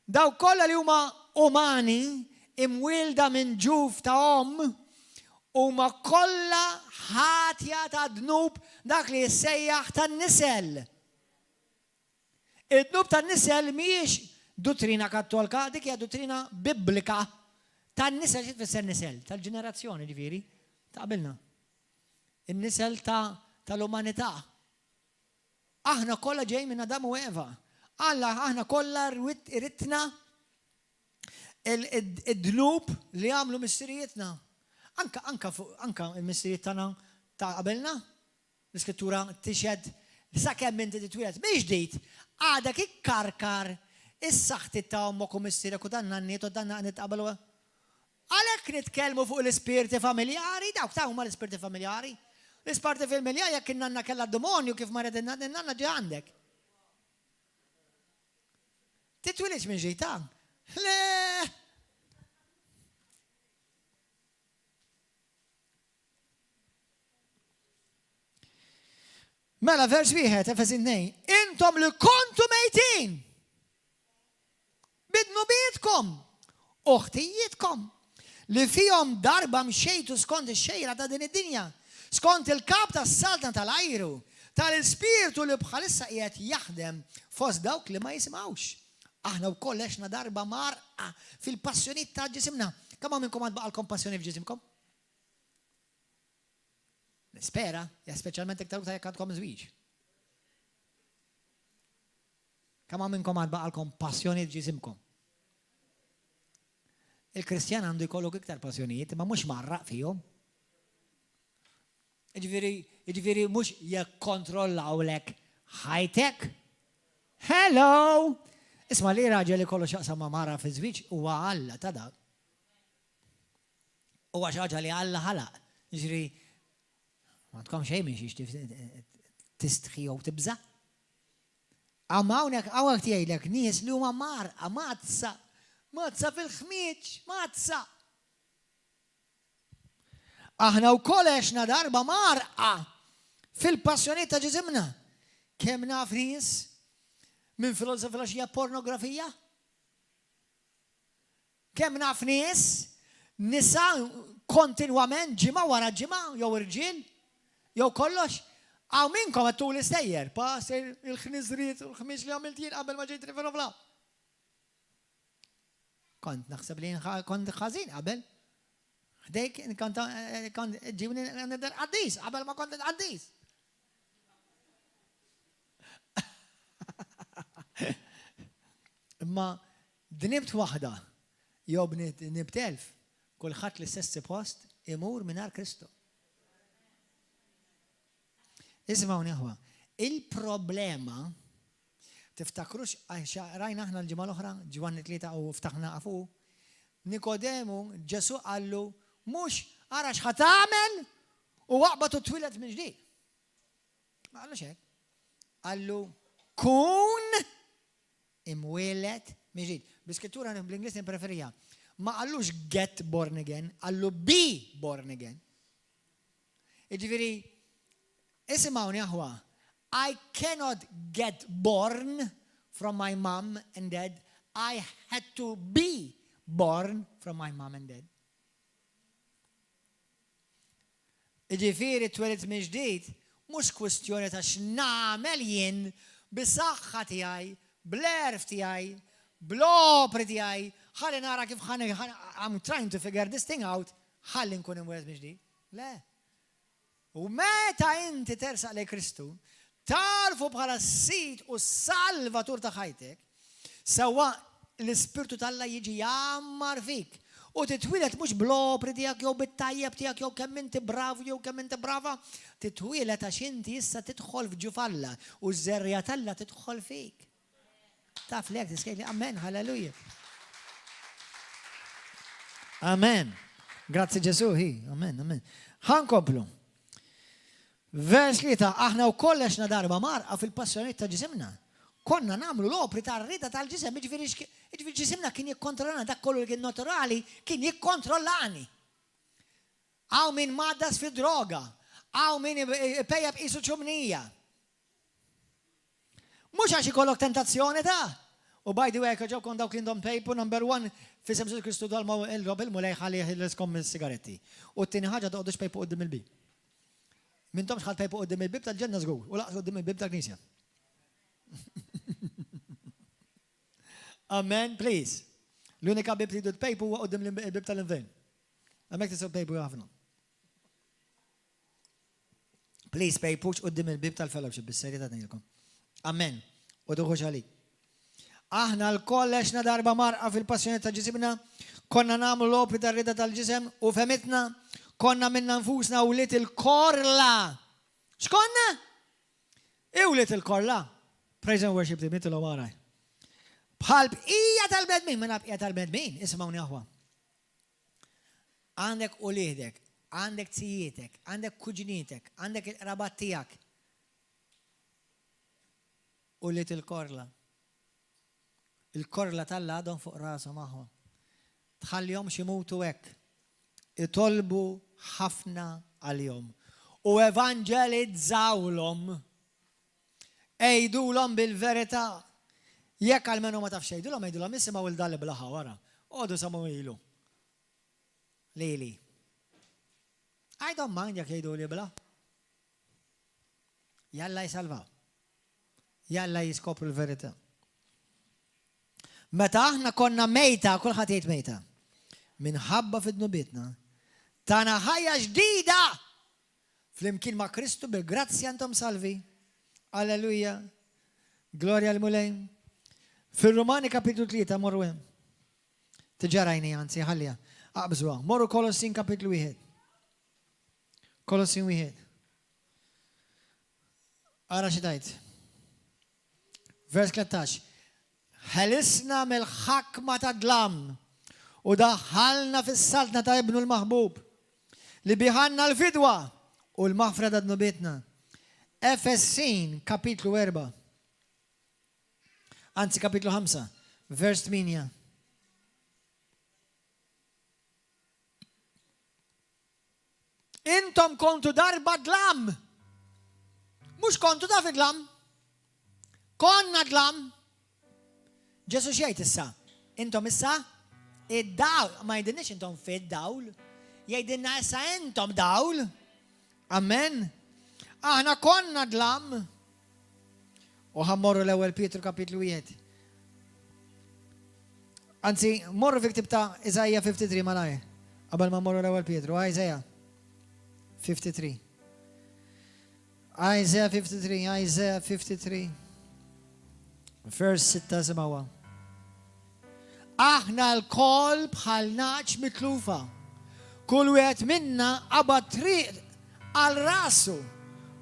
daw kollha li huma umani, imwielda minn ġuf ta' huma kollha ħatja ta' dnub dak li jissejjaħ tan-nisel. Id-dnub tan-nisel mhijiex dottrina kattolika, dik hija dottrina biblika tan-nisel xi tfisser nisel, tal-ġenerazzjoni ġifieri, taqbilna. In-nisel tal-umanità. Aħna kollha ġej minn Adam u Eva. Alla aħna kollha ritna id-dnub li għamlu missirietna. Anka il-missiriet tagħna ta' qabelna. L-iskrittura tixhed sakemm inti titwieled mhix ġdid, għadek ikkarkar is-saħħti ta' ommok u missierek u danna n-niet u danna nitqabel. Għalhekk nitkellmu fuq l-ispirti familjari, dawk ta' huma l-ispirti familjari. L-ispirti familjari jekk in-nanna kellha d-demonju kif maret in-nanna ġie għandek. Titwilidx minn ġejta? Le! Mela vers wieħed Efesin 2. Intom li kontu mejtin. Bidnu biedkom, uħtijietkom, li fihom darba mxejtu skont ix-xejra ta' din id-dinja, skont il-kap tas-saltna tal-ajru, tal-ispirtu li bħalissa qiegħed jaħdem fost dawk li ma jisimgħux. Aħna wkoll għexna darba marqa fil-passjonijiet ta' ġisimna. Kemm minnkom għad baqalkom passjoni f'ġisimkom? Nispera, speċjalment iktar ta' jekk għandkom żwieġ. Kemm minnkom għad baqalkom passjoni f'ġisimkom? Il-Kristjan għandu jkollok iktar passjonijiet, ma mhux marraq fihom. Jiġifieri mhux jikkontrollawlek ħajtek. Hello! Isma' li raġel ikollu x'aqsam ma' mara fi żwieġ huwa Alla ta' dak. Huwa xi ħaġa li Alla ħalaq. Jiġri ma tkomx xejn minn xiex tistħi jew tibża'. Hawnhekk tgħidlek nies li huma marqa mazza fil-ħmieġ, mazza. Aħna wkoll għexna darba marqa fil-passjonijiet ta' ġisimna. Kemm naf nies minn filosofija pornografija? Kemm naf nies nisa kontinwament ġimgħa wara ġimgħa jew irġiel jew kollox. Għaw minnkom għattu l-istejjer, il-ħnizriet, il-ħmiex li għamilt jien qabel ma ġejt riverovla. Kont naħseb li kont ħażin qabel. Dejk kont ġibni nidher qaddis qabel ma kont qaddis. Imma dnibt waħda jew bnibt elf, kulħadd l-istess post imur mingħajr Kristu. Ismawni aħwa, il-problema tiftakrux rajna aħna l-ġimgħa l-oħra Ġwanni 3 u ftaħna qafu Nikodemu Ġesu qallu mhux ara x'ħad tagħmel u waqbad u twieled minn ġdid. Ma qallux hekk. Qallu kun imwieled minn ġdid. Bl-iskrittura bl-Ingliż nippreferija. Ma qallux get born again, qallu be born again. Jiġifieri isimgħuni aħwa. I cannot get born from my mom and dad. I had to be born from my mom and dad. Ġifieri twelid minn ġdid mhux kwestjoni ta' x'nagħmel jien bis-saħħa tiegħi, bl-erf tiegħi, bl-opri tiegħi, ħalli nara kif I'm trying to figure this thing out, ħalli nkun imwieled minn ġdid. Le. U meta inti tersaq lejn Kristu, tarfu bħala s-sit u s-salvatur ta' ħajtek, sewa l-Ispirtu tal-Alla jiġi jammar fik. U titwilet mhux bl-opri tiegħek jew bit-tajjeb tiegħek jew kemm inti bravu jew kemm inti brava, titwilet għax inti issa tidħol f'ġufalla u ż-żerrja tal-Alla tidħol fik. Taf lek tiskejli amen, halleluja. Amen. Grazzi Ġesu, amen, amen. Ħankomplu. Vers 3, aħna wkoll għexna darba marqa fil-passjonijiet ta' ġisimna. Konna nagħmlu l-opri tar-rida tal-ġisem, jiġifieri ġisimna kien jikkontrollana dak kollu li kien naturali, kien jikkontrollani. Hawn min maddas fid-droga, hawn min ipejja b'isu ċumnija. Mhux għax ikollok tentazzjoni ta'. U by the way, ġew kon dawk Lindon Paper number 1 fisem Ġesu Kristu dalma il-rob il-mulej ħalli jħilleskom is-sigaretti. U t-tieni ħaġa toqgħodux pejpu qudiem il-bib. Mintomx ħal pejpu qudiem il-bib tal-ġenna żgur u laqs qudiem il-bib tal-Knisja. Amen, please. L-unika bib li d-pejpu huwa qoddim il-bib tal-invern. Għamek tisaw pejpu għafna. Please, pejpux qoddim il-bib tal-fellowship, bis-serja ta' nejlkom. Amen. U duħux għalik. Aħna l-koll eċna darba marqa fil-passjoni ta' ġisibna, konna namlu l-opri tar-rida tal-ġisem u femitna, konna minna nfusna u lit il-korla. X'konna? Iw lit il-korla. Praise and worship team, nitlu għaraj. Bħal bqija tal-bedmin, minna bqija tal-bedmin, ismawni aħwa. Għandek u liħdek, għandek tijietek, għandek kuġnietek, għandek il-rabat tijak. U lit il-korla. Il-korla tal-għadhom fuq rasa maħwa. Tħallihom ximutu hekk. Itolbu ħafna għal-jom. U evangelizzawlhom. Ejdulhom bil-verità. Jekk għalmenu ma tafx ejdulhom, ejdulhom isimgħu il-dalli blaħa wara. Għodu samu ilu. Lili. I don't mind jekk jgħidu li bla. Jalla jisalvaw. Jalla jiskopru l-verità. Meta aħna konna mejta, kulħadd jgħid mejta. Minħabba fid-nubitna. Tana ħajja ġdida. Flimkien ma' Kristu bil-grazzja antom salvi. Alleluja. Gloria l-mulejn. Fil-Romani kapitlu 3 morru hemm. Tiġarajni anzi ħallija. Aqbżwa. Morru Kolossin kapitlu 1. Kolossin 1. Ara xi tajt. Vers 13. Ħelisna mill-ħakma ta' dlam u daħħalna fis-saltna ta' ibnu l-maħbub li biħanna l-fidwa u l-maħfra ta' dnubitna. Efessin kapitlu 4. Anzi kapitlu 5. Vers 8. Intom kontu darba dlam. Mux kontu da fi dlam. Konna dlam. Ġesu xiejt issa. Intom issa? Id-dawl. Ma jidinix intom fid-dawl. Jgħidinna issa intom dawl. Amen. Aħna konna dlam. U ħammorru l-ewel Pietru kapitlu 1. Anzi, morru fi ktib ta' Iżajja 53 malaj. Qabel ma morru l-ewel Pietru. Iżajja 53. Isaiah 53. Isaiah 53. Verse 6 simawa. Aħna l-kol bħal naċ mitlufa. Kull wieħed minna qabad triq għal rasu.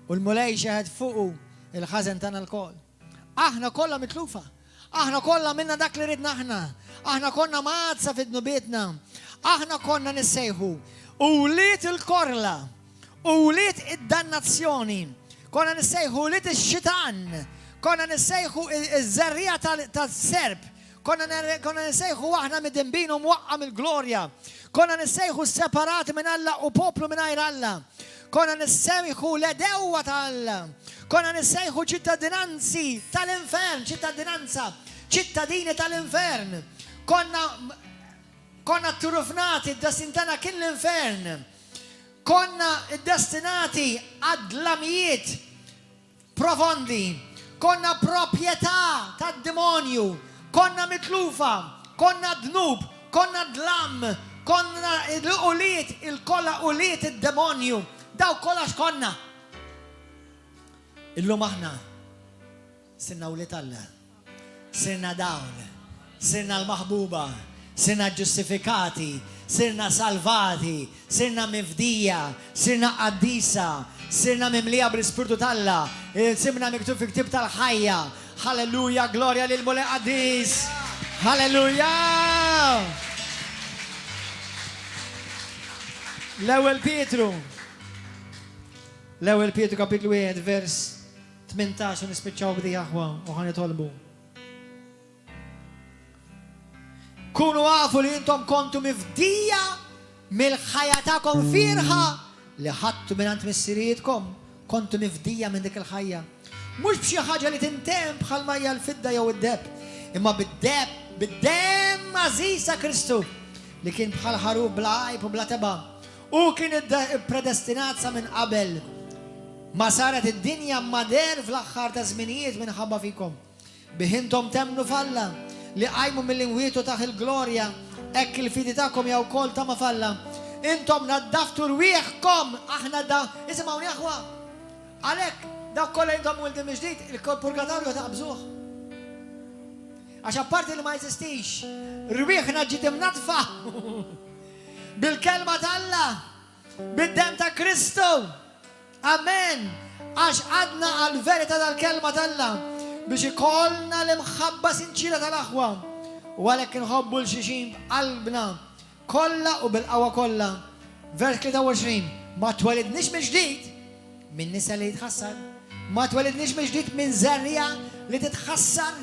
U l-mulej xeħed fuqu il-ħazen tana l-kol. Aħna kollha mitlufa. Aħna kollha minna dak li ridna aħna. Aħna konna mazza fid-nubietna. Aħna konna nissejħu. U lit il-korla. U lit id-dannazzjoni. Konna nissejħu lit il-xitan. Konna nissejħu il-żerrija tal-serb. Konna nissejħu aħna mid-dimbinu mwaqqa mill-glorja. Konna nissejħu separati minn Alla u poplu minn ajr Alla. Konna nissejħu l-edewa ta' Alla. Konna nissejħu ċittadinanzi tal-infern, ċittadini tal-infern. Konna turufnati d-destintana kien l-infern. Konna destinati għad-lamijiet profondi. Konna proprietà tad-demonju. Konna mitlufa. Konna dnub. Konna dlam. Konna l-uliet, il-kolla uliet id-demonju. Daw kolla x'konna. Illum aħna sirna uliet Alla. Sirna dawl. Sirna l-maħbuba. Sirna ġustifikati. Sirna salvati, sirna mifdija, sirna qaddisa, sirna mimlija bil-Spiritu tal-Alla, sirna miktub fi ktib tal-ħajja. Halleluja, gloria lil mulej qaddis. Halleluja! L-ewwel Pietru kapitlu 1 vers 18 nispiċċaw bdi aħwa u ħanitolbu. Kunu għafu li jintom kontu mifdija mill-ħajatakom firħa li ħattu minn għant missirietkom. Kontu mifdija minn dik il-ħajja. Mux bxie ħagġa li tintem bħal majja l-fidda jew id-deb. Imma bid-dem għazisa Kristu li kien bħal ħarub bla għajb u bla teba. U kien predestinat sa minn qabel. Ma saret id-dinja mader fl-axħar ta' zminijiet minn ħabba fikom. Biħintom temnu falla. li qajmu mill-imwietu taħ il-glorja, hekk il-fidi tagħkom jew kol ta' ma falla. Intom naddaftu rwieħkom, aħna da, isimgħuni aħwa. Għalhekk dak kollha intom wildim ġdid, il-purgatorju taqbżuh. Għax apparti li ma jeżistix, rwieħna ġiet imnatfa bil-kelma tal-Alla, bid-dem ta' Kristu. Amen. Għax għadna għal-verità tal-kelma tal-Alla biex ikollna l-imħabba sinċira tal-aħwa. U għalhekk inħobbu l-xixin b'qalbna kollha u bil-qawwa kollha. Vers 23. Ma twelidniex mill-ġdid minn nisa li jitħassar. Ma twelidniex mill-ġdid minn żerrija li titħassar.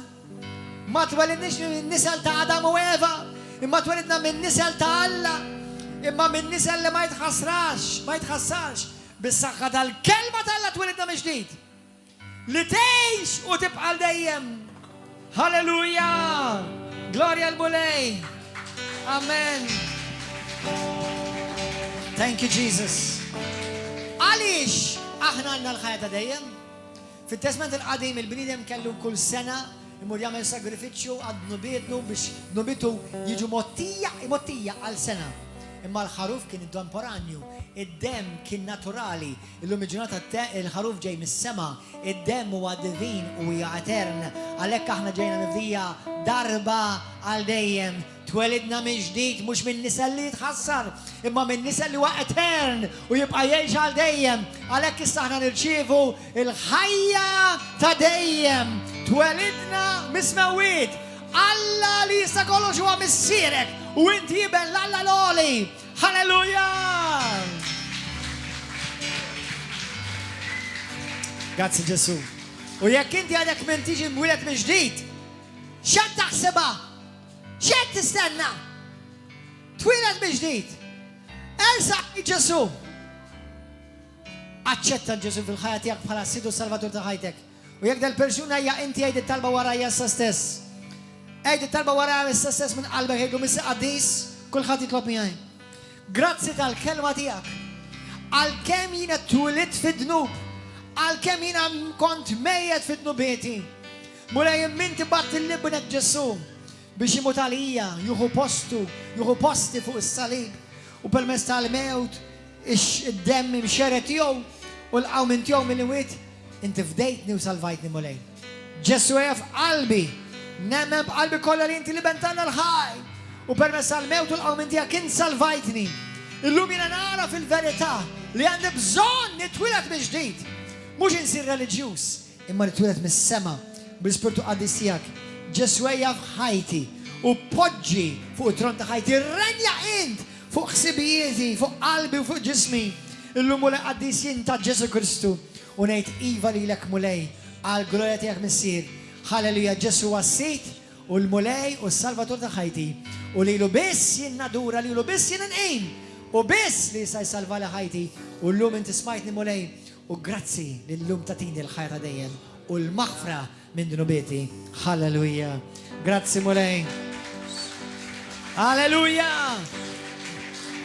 Ma twelidniex minn nisel ta' Adam u Eva, imma twelidna minn nisel ta' Alla, imma minn nisel li ma jitħassarx. Bis-saħħa tal-kelma tal-Alla twelidna mill-ġdid. Li tgħix u tibqa' dejjem. Halleluja! Glorja l-Mulej. Amen. Thank you, Jesus. Għaliex aħna għandna l-ħajja ta' dejjem? Fit-Testament il-qadim il-bniedem kellu kull sena imur jagħmel sagrifiċċju għad nubietnu biex nubitu jiġu mottija għal sena. Imma l-ħaruf kien temporanju, id-dem kien naturali. Illum il-ġurnata il-ħaruf ġej mis-sema, id-dem huwa divin u hija etern. Għalhekk aħna ġejna mifdija darba għal dejjem. Twelidna minn ġdid mhux minn nisa li jitħassar, imma minn nisa li huwa etern u jibqa' jgħix għal dejjem. Għalhekk issa aħna nirċievu il-ħajja ta' dejjem. Twelidna mis-mewwiet. Alla li jista' kollox huwa missierek u inti jibel l-Alla l-oli. Halleluja! Grazzi Ġesu. U jekk inti għadek minn tiġi mwieled minn ġdid, x'qed taħsibha? X'qed tistenna? Twieled minn ġdid. Ersaq Ġesu. Aċċetta Ġesu fil-ħajja tiegħek bħala Sidu Salvatur ta' ħajtek. U jekk dal-persuna hija inti għid it-talba warajja issa stess. Għid it-talba warajja issa stess minn qalbek jgħidu missi qaddis, kulħadd jitlob miegħi. Grazzi tal-kelma tiegħek. Għalkemm jiena twilid fid-dnub, għalkemm jiena kont mejjed fid-dnubieti. Mulej minti batt il-libnek Ġesu biex jimut għalija, juhu posti fuq is-salib u permezz tal-mewt id-demm imxeret tiegħu u l-qawmin tiegħu mill-imwiet. Inti fdejtni u salvajtni mulej. Ġesu jaf qalbi, nemmen b'qalbi kollha li inti li bentanna l-ħaj. U permezz tal-mewt u l-qawmin tiegħek kien salvajtni. Illum jiena nara fil-verità li għandi bżonn nitwieled minn ġdid. Mhux insir reliġjuż, imma nitwieled mis-sema bil-Spiritu Qaddis tiegħek. Ġesu jaf ħajti u poġġi fuq it-tron ta' ħajti. Renja int fuq ħsibijieti, fuq qalbi u fuq ġismi. Illum mulej qaddis jien ta' Ġesu Kristu. U ngħid iva lilek mulej għal glorja tiegħek missier. Halleluja, Ġesu għassit u l-mulej u s-Salvatur ta' ħajti. U lilu biss jien nadura, lilu biss jien nqim. U biss li jista' jsalva li ħajti. U llum inti smajtni mulej. U grazzi li llum tatini l-ħajja ta' dejjem. U l-maħfra minn dnubieti. Halleluja. Grazzi mulej. Halleluja.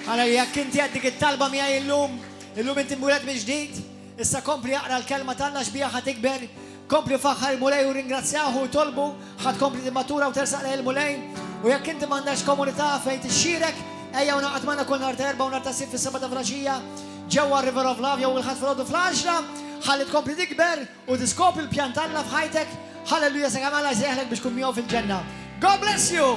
Halleluja, kinti għaddik it-talba miegħi illum inti mwieled minn ġdid. Issa kompli jaqra l-kelma tagħna xbija ħad tikber, kompli faħħar il-mulej u ringrazzjahu u tolbu, ħad kompli timmatura u tersaq lejn il-mulej. U jekk inti m'għandax komunità fejn tixxirek, ejja u naqgħod magħna kull nhar ta' erba' u nhar ta' sibt fis-seba' ta' filgħaxija ġewwa River of Love jew il-ħadd filgħodu fl-10, ħalli tkompli tikber u tiskopri l-pjan tagħna f'ħajtek. Halleluja, sakemm Alla jsejħlek biex tkun miegħu fil-ġenna. God bless you.